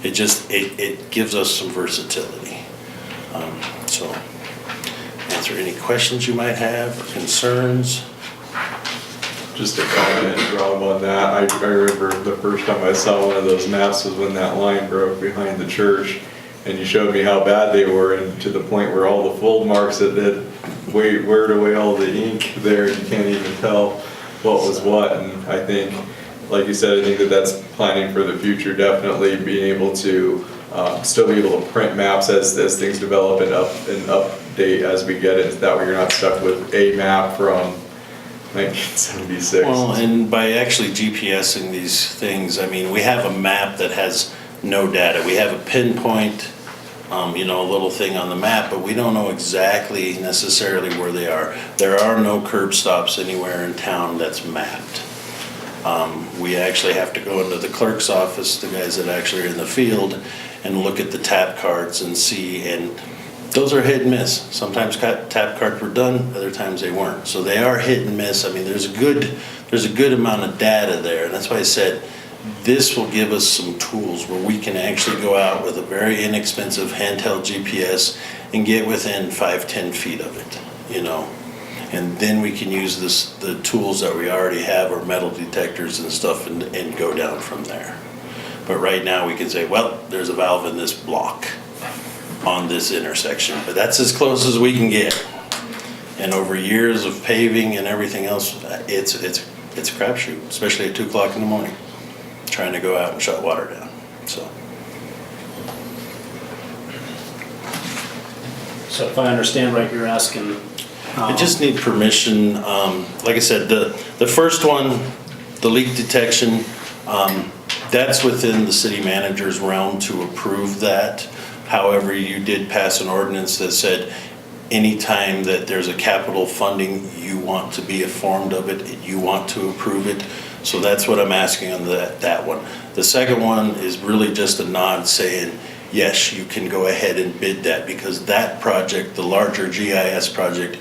It gives us some versatility. So answer any questions you might have or concerns. Just a comment, Rob, on that. I remember the first time I saw one of those maps was when that line broke behind the church, and you showed me how bad they were, and to the point where all the fold marks that weared away all the ink there, you can't even tell what was what. And I think, like you said, I think that's planning for the future, definitely being able to still be able to print maps as things develop and update as we get it. That way you're not stuck with a map from 1976. Well, and by actually GPSing these things, I mean, we have a map that has no data. We have a pinpoint, a little thing on the map, but we don't know exactly necessarily where they are. There are no curb stops anywhere in town that's mapped. We actually have to go into the clerk's office, the guys that actually are in the field, and look at the tap cards and see, and those are hit and miss. Sometimes tap cards were done, other times they weren't. So they are hit and miss. I mean, there's a good amount of data there, and that's why I said this will give us some tools where we can actually go out with a very inexpensive handheld GPS and get within 5-10 feet of it, and then we can use the tools that we already have, our metal detectors and stuff, and go down from there. But right now we can say, well, there's a valve in this block on this intersection, but that's as close as we can get. And over years of paving and everything else, it's it's a crapshoot, especially at 2 o'clock in the morning, trying to go out and shut water down, so. So if I understand right, you're asking. I just need permission, like I said, the first one, the leak detection, that's within the city manager's realm to approve that. However, you did pass an ordinance that said anytime that there's a capital funding, you want to be informed of it, you want to approve it. So that's what I'm asking on that one. The second one is really just a nod saying, yes, you can go ahead and bid that, because that project, the larger GIS project,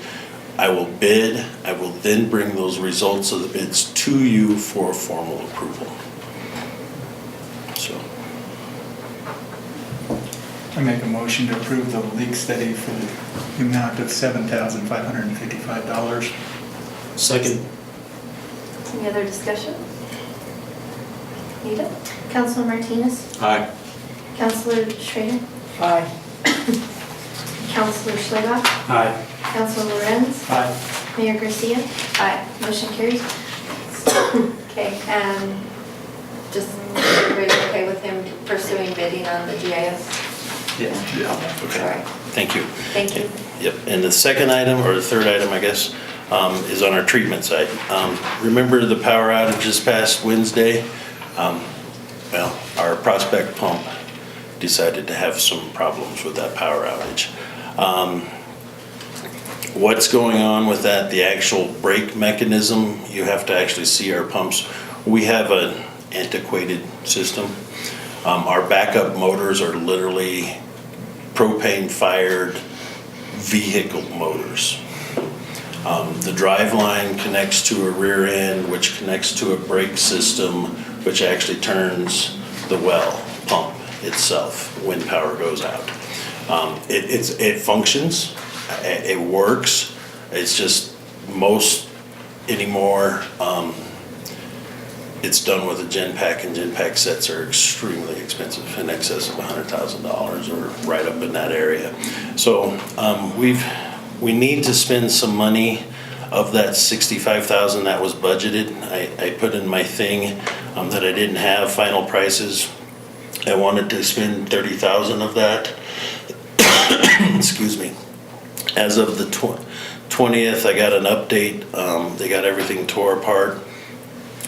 I will bid, I will then bring those results of the bids to you for formal approval. So. I make a motion to approve the leak study for the amount of $7,555. Second. Any other discussion? Nita? Councilor Martinez? Aye. Councilor Schrader? Aye. Councilor Schleybach? Aye. Councilor Lorenz? Aye. Mayor Garcia? Aye. Motion carries. Okay, and just, everybody okay with him pursuing bidding on the GIS? Yeah. Okay. All right, Thank you. thank you. Yep, and the second item, or the third item, I guess, is on our treatment side. Remember the power outage this past Wednesday? Well, our Prospect pump decided to have some problems with that power outage. What's going on with that, the actual brake mechanism, you have to actually see our pumps. We have an antiquated system. Our backup motors are literally propane-fired vehicle motors. The drive line connects to a rear end, which connects to a brake system, which actually turns the well pump itself when power goes out. It functions, it works. It's just most anymore, it's done with a gen pack, and gen pack sets are extremely expensive, in excess of $100,000 or right up in that area. So we need to spend some money. Of that $65,000 that was budgeted, I put in my thing that I didn't have final prices. I wanted to spend $30,000 of that. Excuse me. As of the 20th, I got an update. They got everything tore apart.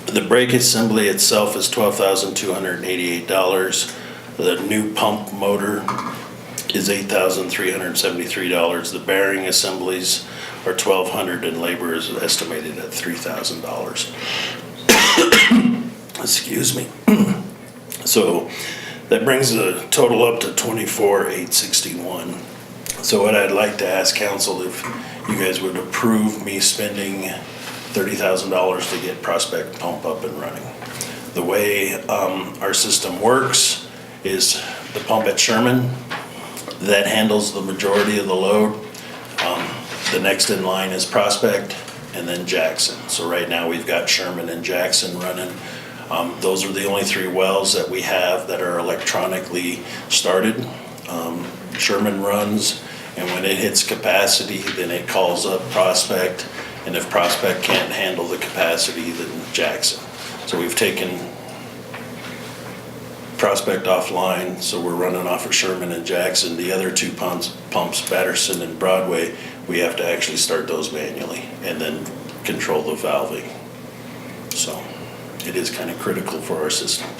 The brake assembly itself is $12,288. The new pump motor is $8,373. The bearing assemblies are $1,200, and labor is estimated at $3,000. Excuse me. So that brings the total up to $24,861. So what I'd like to ask council, if you guys would approve me spending $30,000 to get Prospect pump up and running. The way our system works is the pump at Sherman, that handles the majority of the load. The next in line is Prospect, and then Jackson. So right now we've got Sherman and Jackson running. Those are the only 3 wells that we have that are electronically started. Sherman runs, and when it hits capacity, then it calls up Prospect, and if Prospect can't handle the capacity, then Jackson. So we've taken Prospect offline, so we're running off of Sherman and Jackson. The other 2 pumps, Patterson and Broadway, we have to actually start those manually and then control the valving. So it is kind of critical for our system.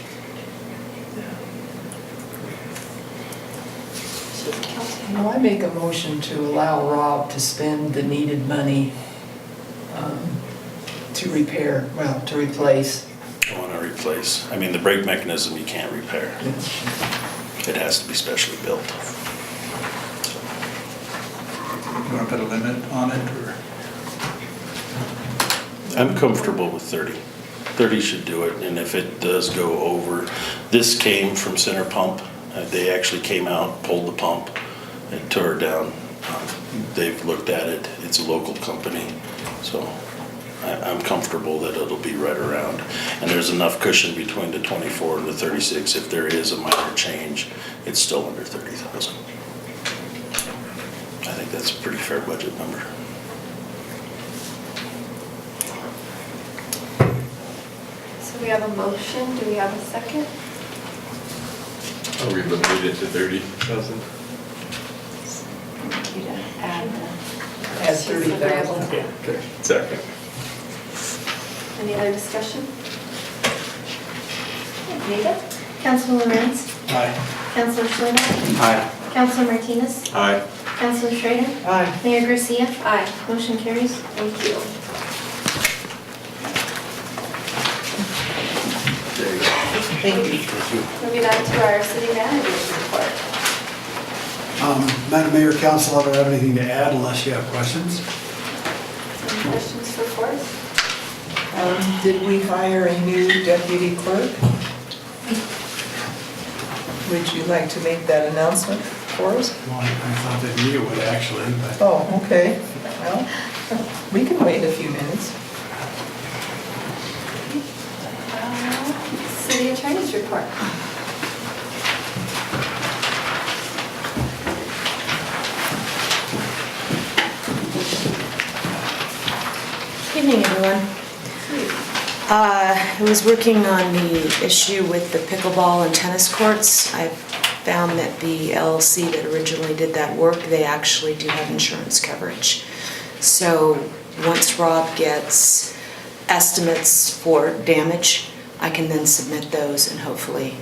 Well, I make a motion to allow Rob to spend the needed money to repair, well, to replace. I want to replace, I mean, the brake mechanism you can't repair. It has to be specially built. You want to put a limit on it, or? I'm comfortable with 30. 30 should do it, and if it does go over, this came from Center Pump. They actually came out, pulled the pump, and tore it down. They've looked at it. It's a local company, so I'm comfortable that it'll be right around. And there's enough cushion between the 24 and the 36. If there is a minor change, it's still under 30,000. I think that's a pretty fair budget number. We have a motion, do we have a second? Oh, we limited it to 30,000? You to add the. As 30,000. Okay, second. Any other discussion? Rita? Councilor Lorenz? Aye. Councilor Schleifer? Aye. Councilor Martinez? Aye. Councilor Schrader? Aye. Mayor Garcia? Aye. Motion carries. Thank you. Thank you. Moving on to our city manager's report. Madam Mayor, Council, I don't have anything to add unless you have questions. Any questions for Forrest? Did we hire a new deputy clerk? Would you like to make that announcement for us? Well, I thought that you would actually, but Oh, okay. Well, we can wait a few minutes. City attorney's report. Good evening, everyone. I was working on the issue with the pickleball and tennis courts. I found that the LLC that originally did that work, they actually do have insurance coverage. So once Rob gets estimates for damage, I can then submit those and hopefully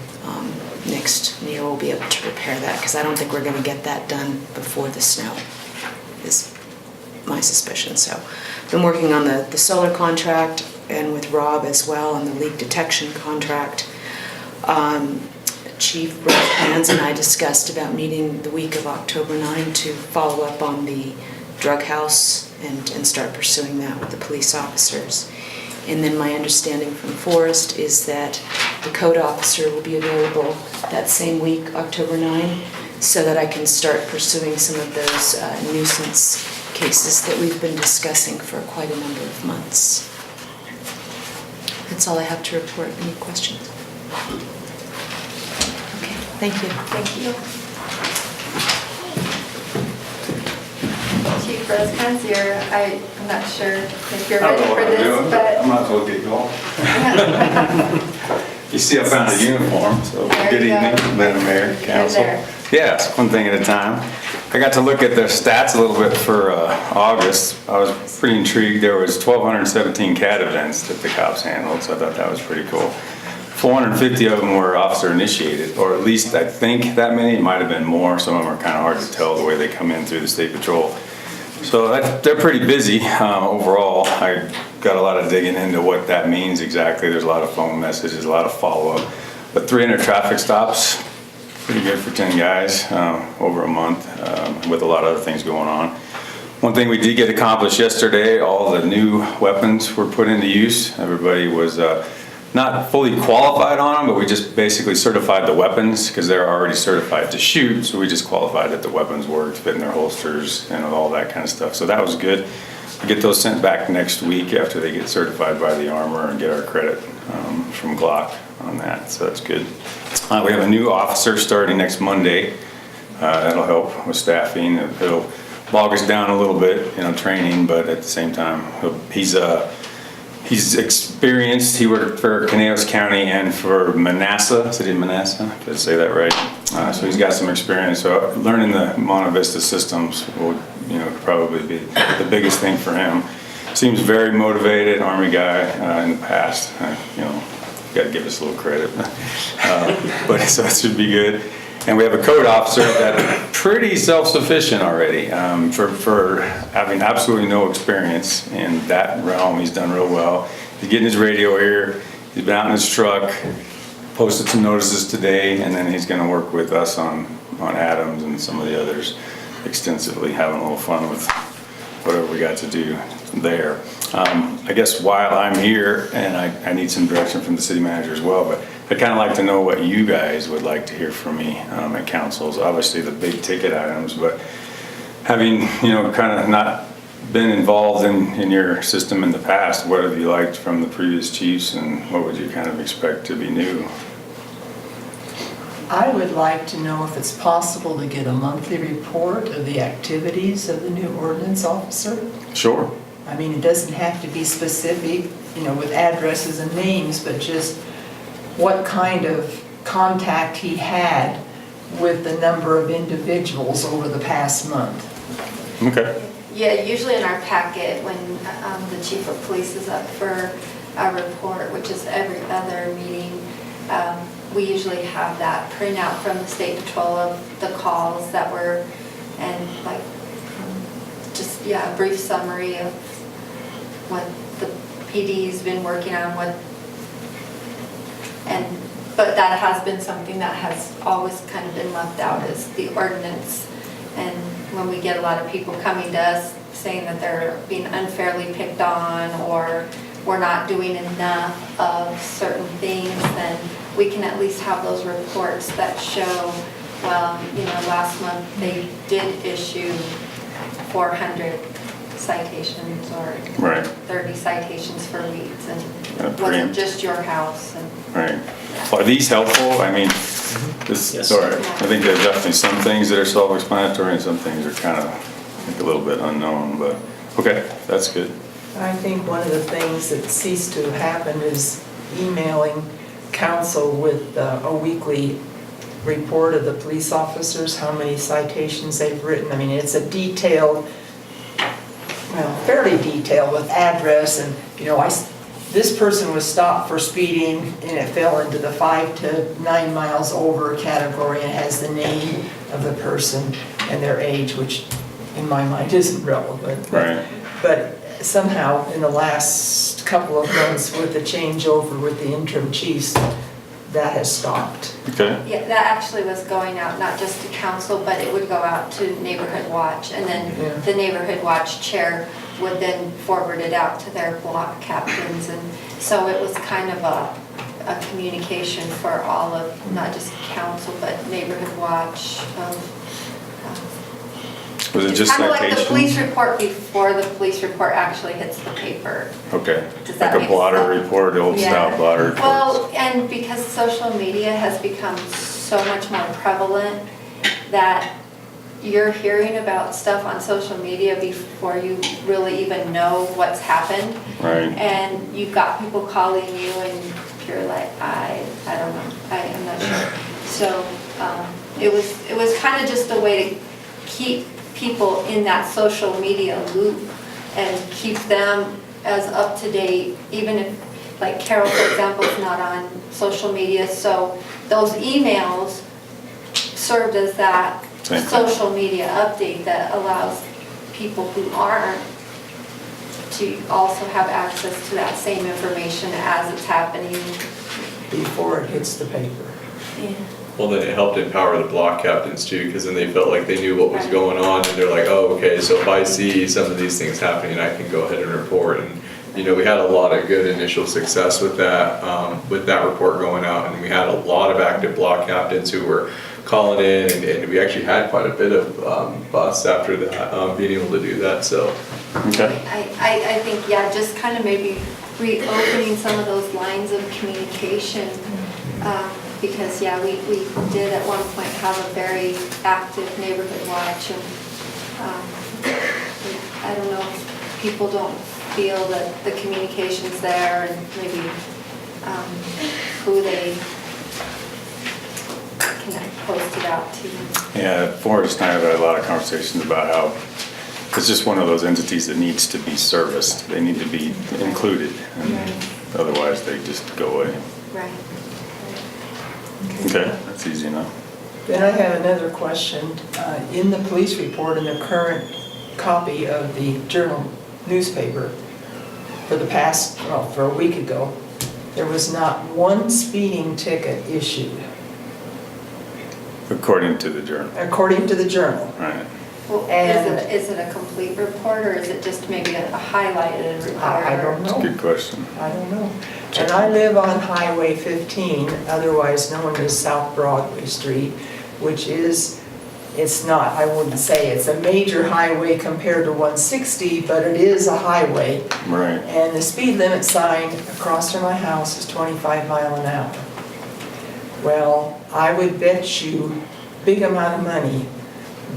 next year we'll be able to repair that because I don't think we're going to get that done before the snow is my suspicion. So I've been working on the solar contract and with Rob as well on the leak detection contract. Chief Hans and I discussed about meeting the week of October 9 to follow up on the drug house and start pursuing that with the police officers. And then my understanding from Forrest is that the code officer will be available that same week, October 9, so that I can start pursuing some of those nuisance cases that we've been discussing for quite a number of months. That's all I have to report. Any questions? Okay, thank you. Thank you. Chief Rosecrans, I'm not sure if you're ready for this, but. I might as well get going. You see, I found a uniform, so There good you go. evening, Madam Mayor, Council. there. Yes, one thing at a time. I got to look at their stats a little bit for August. I was pretty intrigued. There was 1,217 CAT events that the cops handled, so I thought that was pretty cool. 450 of them were officer initiated, or at least I think that many. It might have been more. Some of them are kind of hard to tell the way they come in through the state patrol. So they're pretty busy overall. I got a lot of digging into what that means exactly. There's a lot of phone messages, a lot of follow-up. But 300 traffic stops, pretty good for 10 guys over a month with a lot of other things going on. One thing we did get accomplished yesterday, all the new weapons were put into use. Everybody was not fully qualified on them, but we just basically certified the weapons because they're already certified to shoot. So we just qualified that the weapons worked, fit in their holsters, and all that kind of stuff. So that was good. We get those sent back next week after they get certified by the armor and get our credit from Glock on that. So that's good. We have a new officer starting next Monday. That'll help with staffing. It'll bog us down a little bit, training, but at the same time, he's experienced. He worked for Conejos County and for Manassas, city of Manassas, did I say that right? So he's got some experience. So learning the Monte Vista systems will, probably be the biggest thing for him. Seems very motivated, Army guy in the past. Got to give us a little credit, but so that should be good. And we have a code officer that's pretty self-sufficient already for having absolutely no experience in that realm. He's done real well. He's getting his radio here. He's been out in his truck, posted some notices today, and then he's going to work with us on Adams and some of the others extensively, having a little fun with whatever we got to do there. I guess while I'm here, and I need some direction from the city manager as well, but I'd kind of like to know what you guys would like to hear from me at councils. Obviously the big ticket items, but having, kind of not been involved in your system in the past, what have you liked from the previous chiefs and what would you kind of expect to be new? I would like to know if it's possible to get a monthly report of the activities of the new ordinance officer. Sure. I mean, it doesn't have to be specific, with addresses and names, but just what kind of contact he had with the number of individuals over the past month. Okay. Yeah, usually in our packet, when the chief of police is up for a report, which is every other meeting, we usually have that printout from the state patrol of the calls that were, and like, just, yeah, a brief summary of what the PD's been working on, but that has been something that has always kind of been left out, is the ordinance. And when we get a lot of people coming to us saying that they're being unfairly picked on, or we're not doing enough of certain things, then we can at least have those reports that show, well, last month they did issue 400 citations or Right. 30 citations for weeds, and it pretty- wasn't just your house. And Right. Are these helpful? I mean, sorry, I think there's definitely some things that are self-explanatory and some things are kind of a little bit unknown, but, okay, that's good. I think one of the things that ceased to happen is emailing council with a weekly report of the police officers, how many citations they've written. I mean, it's a detailed, fairly detailed with address, and, this person was stopped for speeding and it fell into the 5 to 9 miles over category, and has the name of the person and their age, which in my mind isn't relevant. Right. But somehow in the last couple of months with the changeover with the interim chiefs, that has stopped. Okay. yeah, that actually was going out not just to council, but it would go out to Neighborhood Watch, and then the Neighborhood Watch chair would then forward it out to their block captains, and so it was kind of a communication for all of, not just council, but Neighborhood Watch. Was it just Kind of like the citations? police report before the police report actually hits the paper. Okay. Does that Like a make blotter sense? report, the old Yeah. style blotter report. Well, and because social media has become so much more prevalent, that you're hearing about stuff on social media before you really even know what's happened. Right. And you've got people calling you and you're like, I don't know, I'm not sure. So it was kind of just a way to keep people in that social media loop and keep them as up to date, even if, like Carol, for example, is not on social media, so those emails served as that Same thing. social media update that allows people who aren't to also have access to that same information as it's happening. Before it hits the paper. Yeah. Well, then it helped empower the block captains too, because then they felt like they knew what was going on, and they're like, oh, okay, so if I see some of these things happening, I can go ahead and report. And we had a lot of good initial success with that report going out, and we had a lot of active block captains who were calling in, and we actually had quite a bit of buzz after that, being able to do that. So, okay. I think, yeah, just kind of maybe reopening some of those lines of communication. Because, yeah, we did at one point have a very active Neighborhood Watch, and I don't know if people don't feel that the communication's there, and maybe who they can post it out to. Yeah, Forrest and I have had a lot of conversations about how it's just one of those entities that needs to be serviced. They need to be included, and otherwise they just go away. Right. Okay, that's easy enough. Then I have another question. In the police report, in the current copy of the Journal newspaper, for the past, for a week ago, there was not one speeding ticket issued, According to the Journal. according to the Journal. Right. Well, And- is it a complete report, or is it just maybe a highlighted report? I don't That's a know. good question. I don't know. And I live on Highway 15, otherwise known as South Broadway Street, which is, it's not, I wouldn't say it's a major highway compared to 160, but it is a highway. Right. And the speed limit sign across from my house is 25 mile an hour. Well, I would bet you big amount of money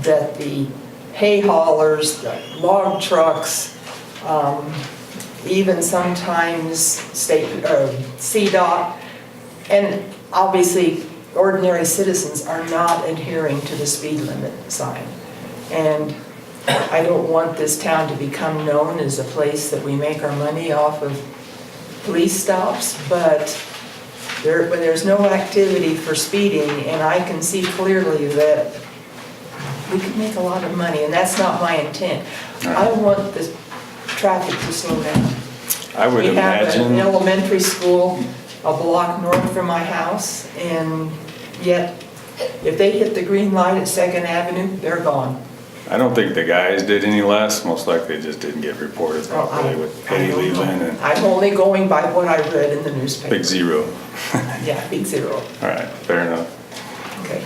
that the hay haulers, the log trucks, even sometimes CDOT, and obviously ordinary citizens are not adhering to the speed limit sign. And I don't want this town to become known as a place that we make our money off of police stops, but when there's no activity for speeding, and I can see clearly that we could make a lot of money, and that's not my intent. I want the traffic to slow down. I would We have imagine. an elementary school a block north from my house, and yet if they hit the green light at 2nd Avenue, they're gone. I don't think the guys did any less, most likely just didn't get reported properly with Penny Leland and I'm only going by what I read in the newspaper. Big Zero. Yeah, Big Zero. All right, fair enough. Okay.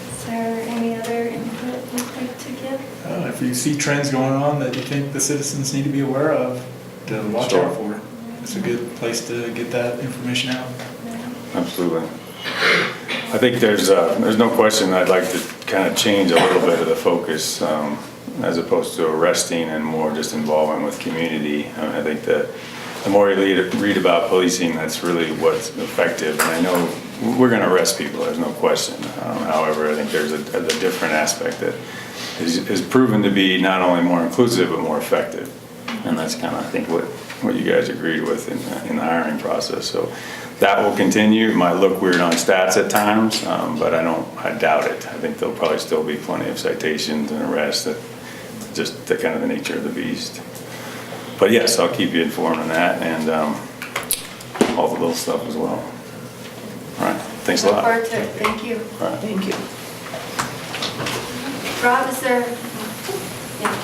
Is there any other input you'd like to give? If you see trends going on that you think the citizens need to be aware of, to watch Sure. out for, it's a good place to get that information out. Absolutely. I think there's no question I'd like to kind of change a little bit of the focus as opposed to arresting and more just involvement with community. I think that the more you read about policing, that's really what's effective. And I know we're going to arrest people, there's no question. However, I think there's a different aspect that is proven to be not only more inclusive, but more effective. And that's kind of, I think, what you guys agreed with in the hiring process. So that will continue. It might look weird on stats at times, but I doubt it. I think there'll probably still be plenty of citations and arrests. Just the kind of the nature of the beast. But yes, I'll keep you informed on that and all the little stuff as well. All right, thanks a lot. Look forward to it. Thank you. All right. Thank you. Rob, is there? Yeah.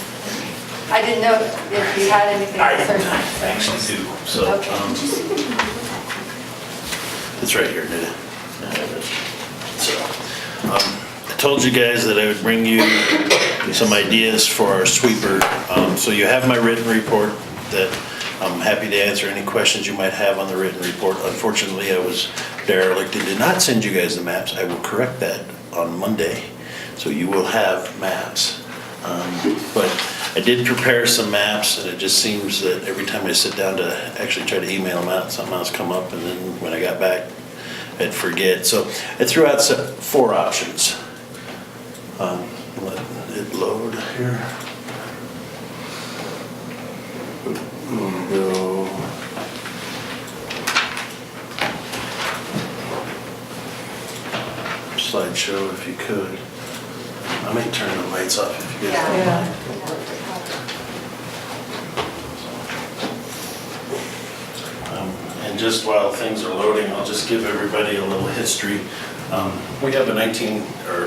I didn't know if you had anything. I actually do, so, Okay. it's right here, did it? So, I told you guys that I would bring you some ideas for our sweeper. So you have my written report that I'm happy to answer any questions you might have on the written report. Unfortunately, I was derelict and did not send you guys the maps. I will correct that on Monday, so you will have maps. But I did prepare some maps, and it just seems that every time I sit down to actually try to email them out, something else come up, and then when I got back, I'd forget. So I threw out 4 options. Let it load here. We'll go. Slideshow if you could. I may turn the lights off if you guys don't mind. And just while things are loading, I'll just give everybody a little history. We have a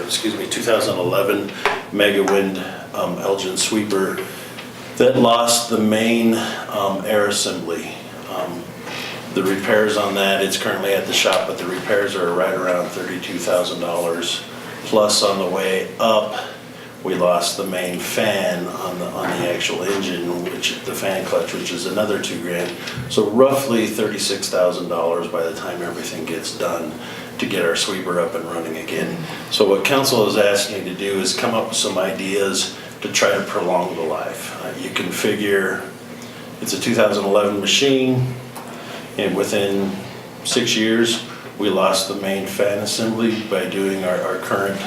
2011 Mega Wind Elgin sweeper that lost the main air assembly. The repairs on that, it's currently at the shop, but the repairs are right around $32,000. Plus on the way up, we lost the main fan on the actual engine, the fan clutch, which is another $2,000. So roughly $36,000 by the time everything gets done to get our sweeper up and running again. So what council is asking to do is come up with some ideas to try to prolong the life. You can figure it's a 2011 machine, and within 6 years, we lost the main fan assembly by doing our current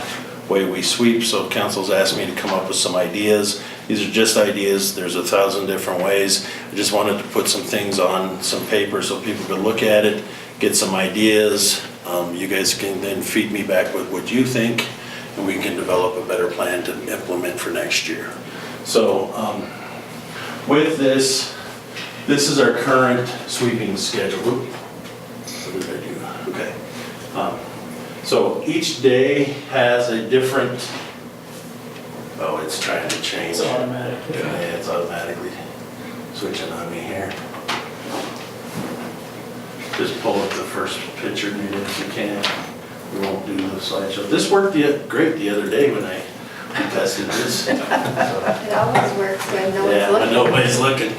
way we sweep. So council's asked me to come up with some ideas. These are just ideas. There's 1,000 different ways. I just wanted to put some things on some paper so people could look at it, get some ideas. You guys can then feed me back with what you think, and we can develop a better plan to implement for next year. So with this is our current sweeping schedule. Whoop. What did I do? Okay. So each day has a different, oh, it's trying to change. It's automatic. Yeah, it's automatically switching on me here. Just pull up the first picture if you can. We won't do the slideshow. This worked great the other day when I tested this. It always works when no one's Yeah, looking. when nobody's looking.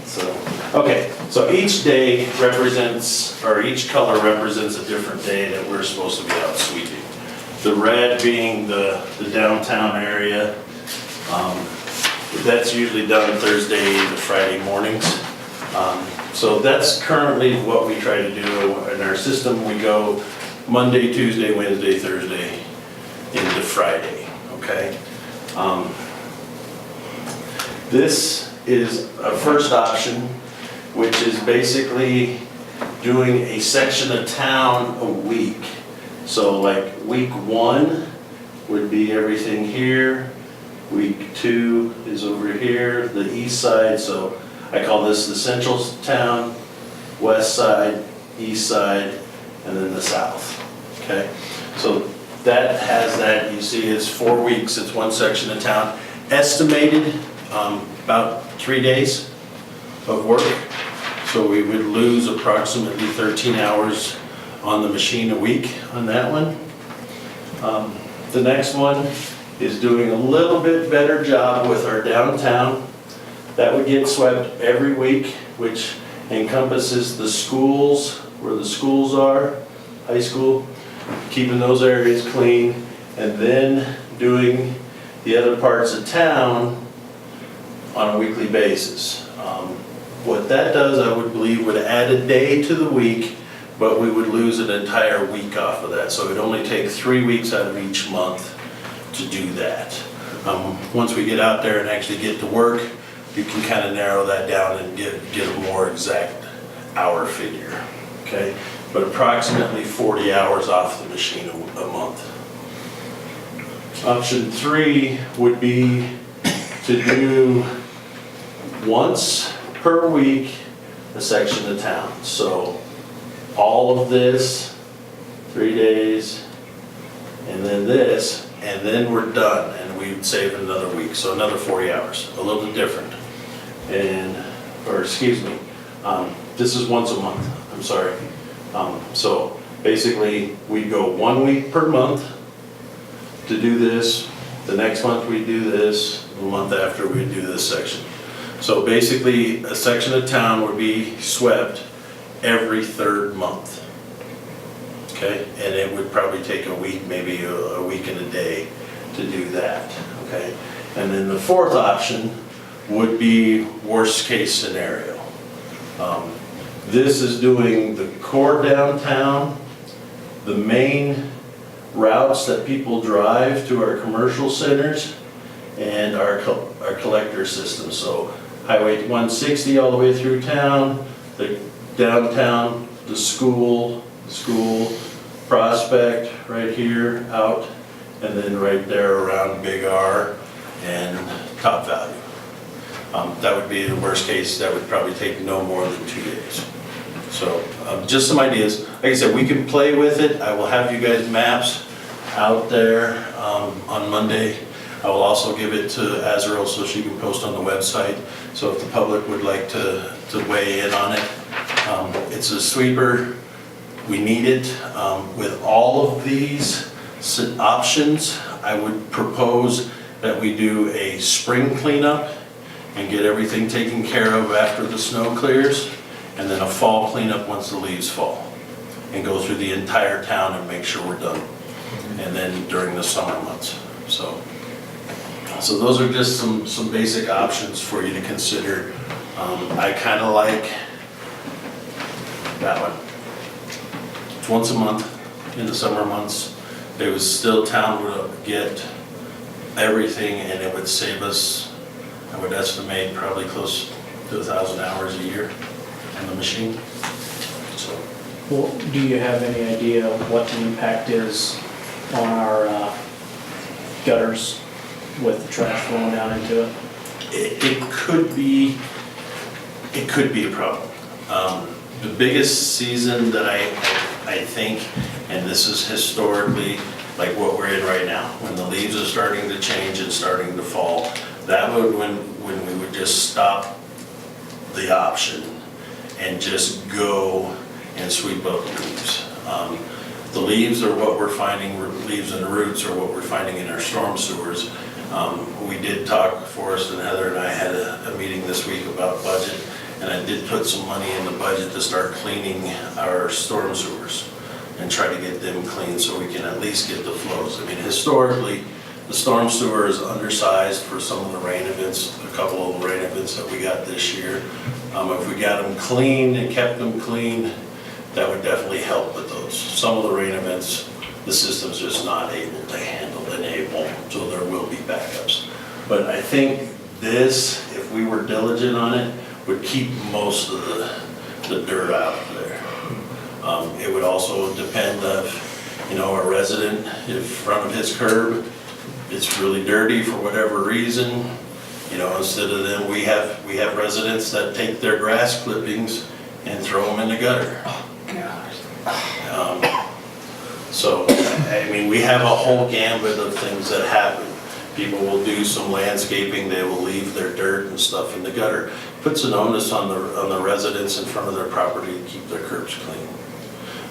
So, okay, so each day represents, or each color represents a different day that we're supposed to be out sweeping. The red being the downtown area. That's usually done Thursday to Friday mornings. So that's currently what we try to do in our system. We go Monday, Tuesday, Wednesday, Thursday into Friday, okay? This is a first option, which is basically doing a section of town a week. So like week 1 would be everything here. Week 2 is over here, the east side. So I call this the central town, west side, east side, and then the south, okay? So that has that, you see it's 4 weeks, it's one section of town. Estimated about 3 days of work. So we would lose approximately 13 hours on the machine a week on that one. The next one is doing a little bit better job with our downtown. That would get swept every week, which encompasses the schools, where the schools are, high school, keeping those areas clean, and then doing the other parts of town on a weekly basis. What that does, I would believe, would add a day to the week, but we would lose an entire week off of that. So it would only take 3 weeks out of each month to do that. Once we get out there and actually get to work, you can kind of narrow that down and get a more exact hour figure, okay? But approximately 40 hours off the machine a month. Option 3 would be to do once per week a section of town. So all of this, 3 days, and then this, and then we're done, and we'd save another week, so another 40 hours, a little different. This is once a month, I'm sorry. So basically, we go 1 week per month to do this, the next month we do this, the month after we do this section. So basically, a section of town would be swept every 3rd month. Okay, and it would probably take a week, maybe a week and a day to do that, okay? And then the 4th option would be worst case scenario. This is doing the core downtown, the main routes that people drive to our commercial centers, and our collector system. So Highway 160 all the way through town, the downtown, the school, Prospect right here out, and then right there around Big R and Top Value. That would be the worst case. That would probably take no more than 2 days. So just some ideas. Like I said, we can play with it. I will have you guys maps out there on Monday. I will also give it to Azrael so she can post on the website. So if the public would like to weigh in on it. It's a sweeper. We need it. With all of these options, I would propose that we do a spring cleanup and get everything taken care of after the snow clears, and then a fall cleanup once the leaves fall, and go through the entire town and make sure we're done. And then during the summer months. So those are just some basic options for you to consider. I kind of like that one. It's once a month in the summer months. It was still, town would get everything, and it would save us, I would estimate, probably close to 1,000 hours a year on the machine. So. Well, do you have any idea what the impact is on our gutters with the trash flowing down into it? It could be a problem. The biggest season that I think, and this is historically like what we're in right now, when the leaves are starting to change and starting to fall, that would when we would just stop the option and just go and sweep up leaves. The leaves are what we're finding, leaves and roots are what we're finding in our storm sewers. We did talk, Forrest and Heather and I had a meeting this week about budget, and I did put some money in the budget to start cleaning our storm sewers and try to get them clean so we can at least get the flows. I mean, historically, The storm sewer is undersized for some of the rain events, a couple of the rain events that we got this year. If we got them clean and kept them clean, that would definitely help with those. Some of the rain events, the system's just not able to enable, so there will be backups. But I think this, if we were diligent on it, would keep most of the dirt out of there. It would also depend of, a resident, if in front of his curb, it's really dirty for whatever reason, instead of them, we have residents that take their grass clippings and throw them in the gutter. Oh, gosh. So, we have a whole gambit of things that happen. People will do some landscaping, they will leave their dirt and stuff in the gutter. Puts an onus on the residents in front of their property to keep their curbs clean.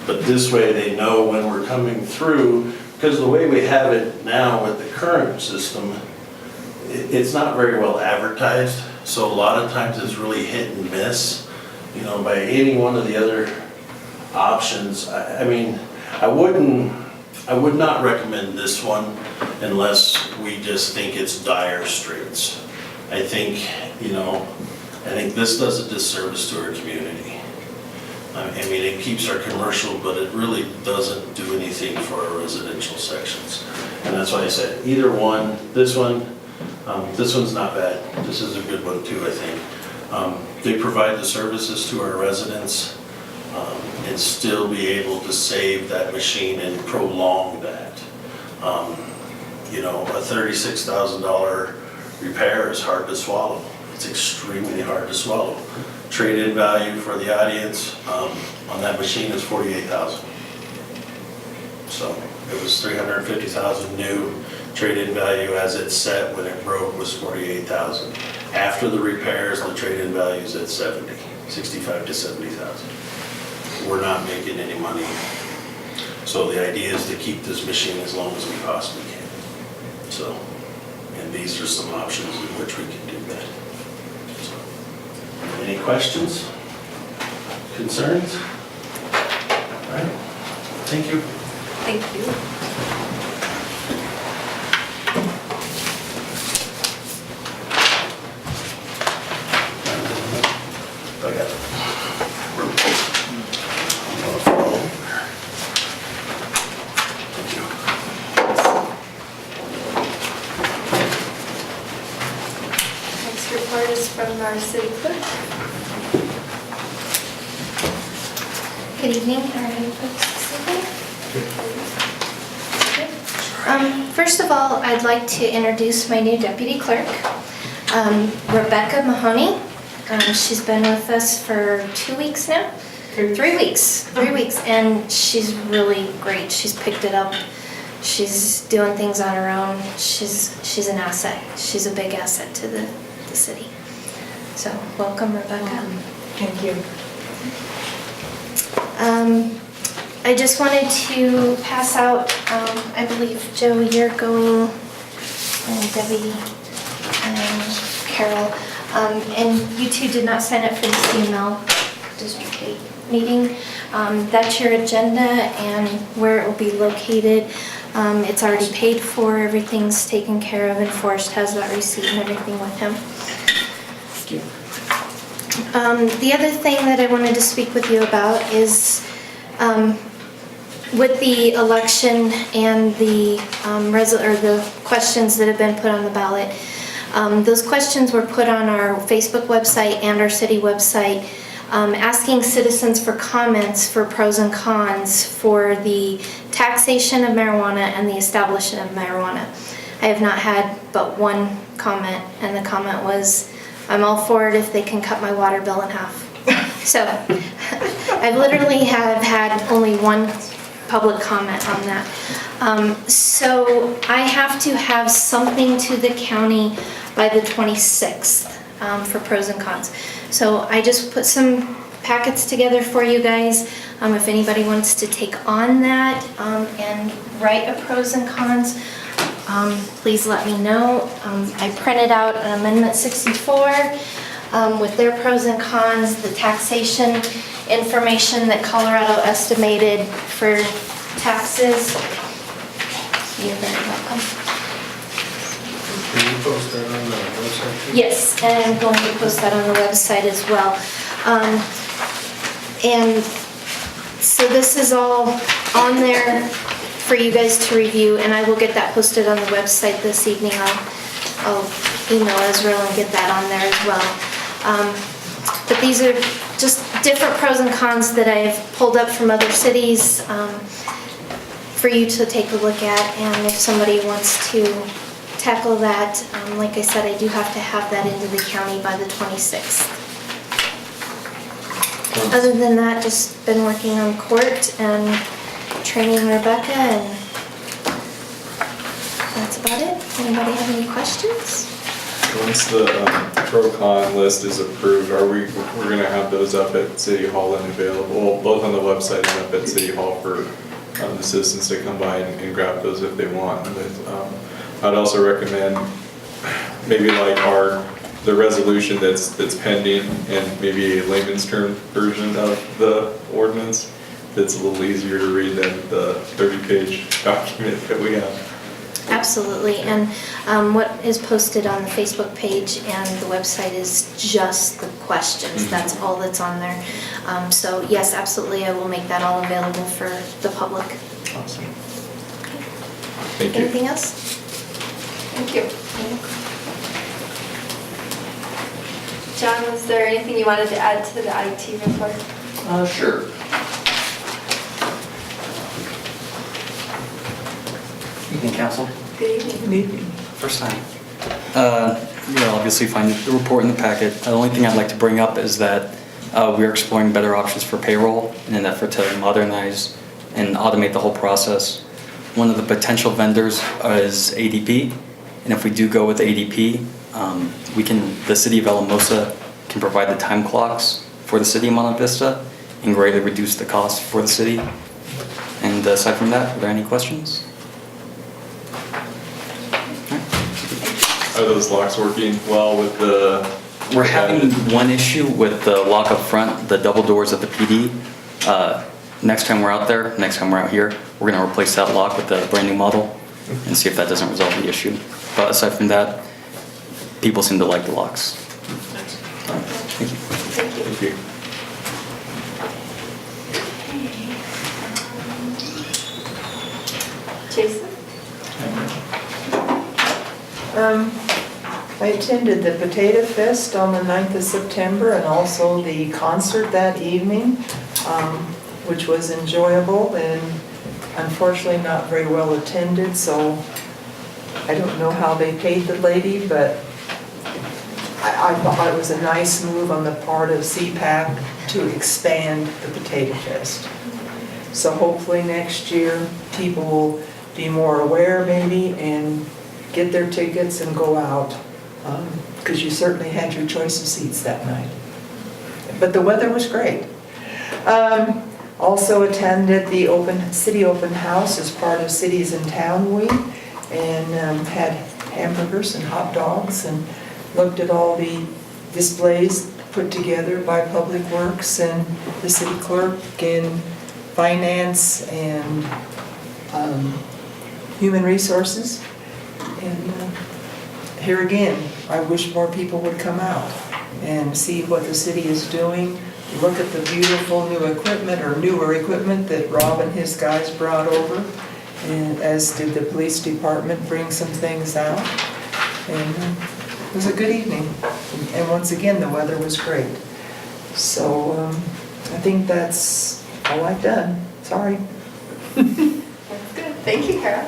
But this way they know when we're coming through, because the way we have it now with the current system, it's not very well advertised. So a lot of times it's really hit and miss. By any one of the other options, I would not recommend this one unless we just think it's dire straits. I think this does a disservice to our community. It keeps our commercial, but it really doesn't do anything for our residential sections. And that's why I said either one. This one's not bad. This is a good one too, I think. They provide the services to our residents and still be able to save that machine and prolong that. A $36,000 repair is hard to swallow. It's extremely hard to swallow. Trade-in value for the audience on that machine is $48,000. So it was $350,000 new. Trade-in value as it's set when it broke was $48,000. After the repairs, the trade-in value is at $65,000 to $70,000. We're not making any money. So the idea is to keep this machine as long as we possibly can. So, and these are some options in which we can do that. So, any questions? Concerns? All right. Thank you. Thank you. I got it. Thank you. Next report is from our city clerk. Good evening, how are you folks this evening? First of all, I'd like to introduce my new deputy clerk, Rebecca Mahoney. She's been with us for 2 weeks now? 3 weeks. 3 weeks, and she's really great. She's picked it up. She's doing things on her own. She's an asset. She's a big asset to the city. So, welcome, Rebecca. Thank you. I just wanted to pass out, I believe, Joe, you're going, and Debbie, and Carol, and you two did not sign up for the CML District 8 meeting. That's your agenda and where it will be located. It's already paid for, everything's taken care of, and Forrest has that receipt and everything with him. Thank you. The other thing that I wanted to speak with you about is with the election and the the questions that have been put on the ballot. Those questions were put on our Facebook website and our city website, asking citizens for comments for pros and cons for the taxation of marijuana and the establishment of marijuana. I have not had but one comment, and the comment was, I'm all for it if they can cut my water bill in half. So I literally have had only one public comment on that. So I have to have something to the county by the 26th for pros and cons. So I just put some packets together for you guys. If anybody wants to take on that and write a pros and cons, please let me know. I printed out an Amendment 64 with their pros and cons, the taxation information that Colorado estimated for taxes. You're very welcome. you post that on the website? Yes, and I'm going to post that on the website as well. And so this is all on there for you guys to review, and I will get that posted on the website this evening. I'll email Israel and get that on there as well. But these are just different pros and cons that I've pulled up from other cities for you to take a look at, and if somebody wants to tackle that, like I said, I do have to have that into the county by the 26th. Other than that, just been working on court and training Rebecca, and that's about it. Anybody have any questions? Once the pro-con list is approved, we're gonna have those up at City Hall and available, both on the website and up at City Hall for the citizens to come by and grab those if they want. But I'd also recommend maybe like the resolution that's pending and maybe a layman's term version of the ordinance that's a little easier to read than the 30-page document that we have. Absolutely, and what is posted on the Facebook page and the website is just the questions. That's all that's on there. So yes, absolutely, I will make that all available for the public. Awesome. Thank you. Anything else? Thank you. John, was there anything you wanted to add to the IT report? Sure. Evening, Council. Good evening. Good evening. First time. You'll obviously find the report in the packet. The only thing I'd like to bring up is that we are exploring better options for payroll in an effort to modernize and automate the whole process. One of the potential vendors is ADP, and if we do go with ADP, the city of Alamosa can provide the time clocks for the city of Monte Vista and greatly reduce the cost for the city. And aside from that, are there any questions? Are those locks working well with the? We're having one issue with the lock up front, the double doors at the PD. Next time we're out there, next time we're out here, we're gonna replace that lock with the brand new model and see if that doesn't resolve the issue. But aside from that, people seem to like the locks. Thank you. Thank you. Jason? I attended the Potato Fest on the 9th of September and also the concert that evening, which was enjoyable and unfortunately not very well attended, so I don't know how they paid the lady, but I thought it was a nice move on the part of CPAC to expand the Potato Fest. So hopefully next year, people will be more aware maybe and get their tickets and go out, because you certainly had your choice of seats that night. But the weather was great. Also attended the city open house as part of Cities in Town Week, and had hamburgers and hot dogs and looked at all the displays put together by Public Works and the city clerk and finance and human resources. And here again, I wish more people would come out and see what the city is doing, look at the beautiful new equipment or newer equipment that Rob and his guys brought over, and as did the police department bring some things out. And it was a good evening. And once again, the weather was great. So I think that's all I've done. Sorry. That's good. Thank you, Kara.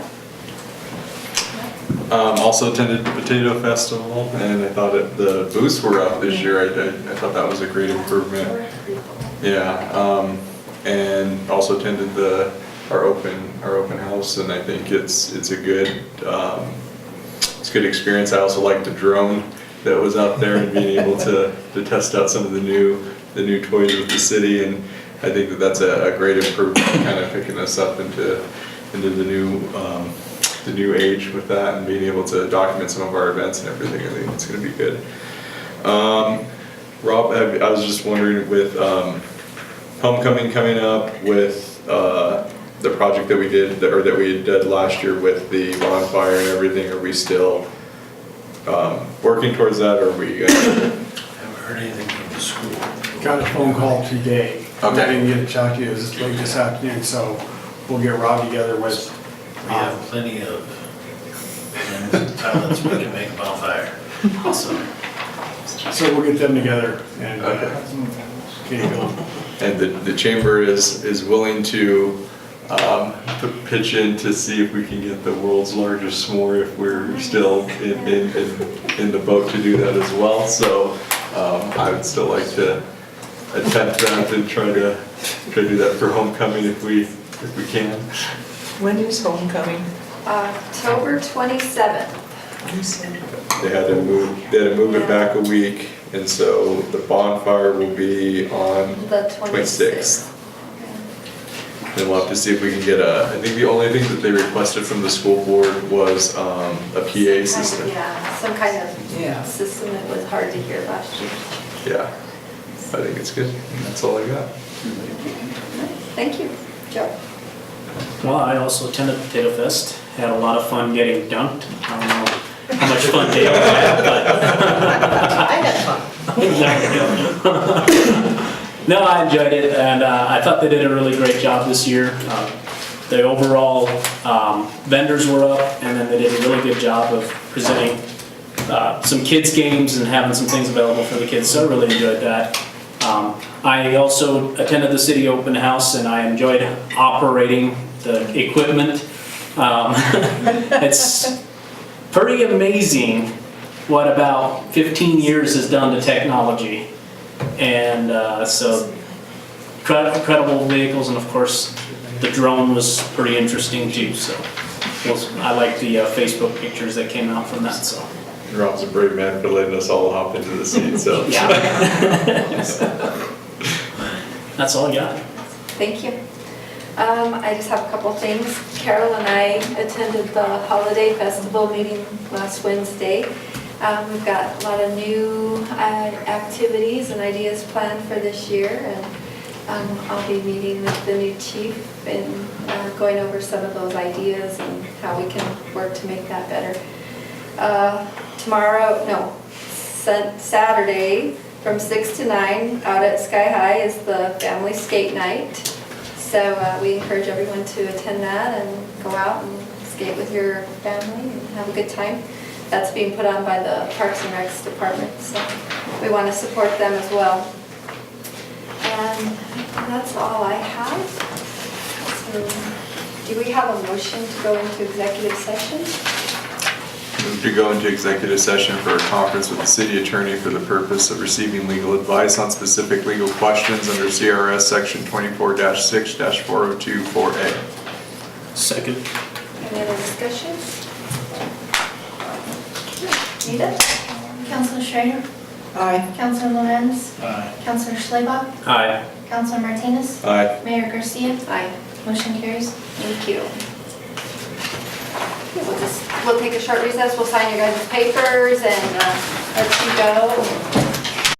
Also attended the Potato Festival, and I thought the booths were up this year. I thought that was a great improvement. Yeah, and also attended our open house, and I think it's a good good experience. I also liked the drone that was out there and being able to test out some of the new toys with the city, and I think that's a great improvement, kind of picking us up into the new age with that and being able to document some of our events and everything. I think it's going to be good. Rob, I was just wondering, with homecoming coming up, with the project that we did last year with the bonfire and everything, are we still working towards that, or are we gonna? Haven't heard anything from the school. Got a phone call today. Okay. I didn't get to talk to you, it was late this afternoon, so we'll get Rob together with, We have plenty of talents we can make a bonfire. Awesome. so we'll get them together and get it going. And the chamber is willing to pitch in to see if we can get the world's largest s'more if we're still in the boat to do that as well. So I would still like to attempt that and try to do that for homecoming if we can. When is homecoming? October 27th. They had to move it back a week, and so the bonfire will be on The 26th. Then we'll have to see if we can get I think the only thing that they requested from the school board was a PA system. Yeah, some kind of Yeah. system that was hard to hear last year. Yeah, I think it's good. That's all I got. Thank you. Joe? Well, I also attended Potato Fest, had a lot of fun getting dunked. I don't know how much fun Dale had, but. I had fun. No, I enjoyed it, and I thought they did a really great job this year. The overall vendors were up, and then they did a really good job of presenting some kids' games and having some things available for the kids, so I really enjoyed that. I also attended the city open house, and I enjoyed operating the equipment. It's pretty amazing what about 15 years has done to technology. And so incredible vehicles, and of course the drone was pretty interesting too. So I like the Facebook pictures that came out from that. So Rob's a brave man for letting us all hop into the seat, so. yeah. That's all I got. Thank you. I just have a couple things. Carol and I attended the holiday festival meeting last Wednesday. We've got a lot of new activities and ideas planned for this year, and I'll be meeting with the new chief and going over some of those ideas and how we can work to make that better. Saturday from 6 to 9 out at Sky High is the family skate night. So we encourage everyone to attend that and go out and skate with your family and have a good time. That's being put on by the Parks and Recs department, so we want to support them as well. And that's all I have. So, do we have a motion to go into executive session? Move to go into executive session for a conference with the city attorney for the purpose of receiving legal advice on specific legal questions under CRS section 24-6-4024A. Second. Any other discussion? Nita? Counselor Schrader? Aye. Counselor Lorenz? Aye. Counselor Schleba? Aye. Counselor Martinez? Aye. Mayor Garcia? Aye. Motion carries. Thank you. Okay, we'll take a short recess. We'll sign your guys' papers and let you go.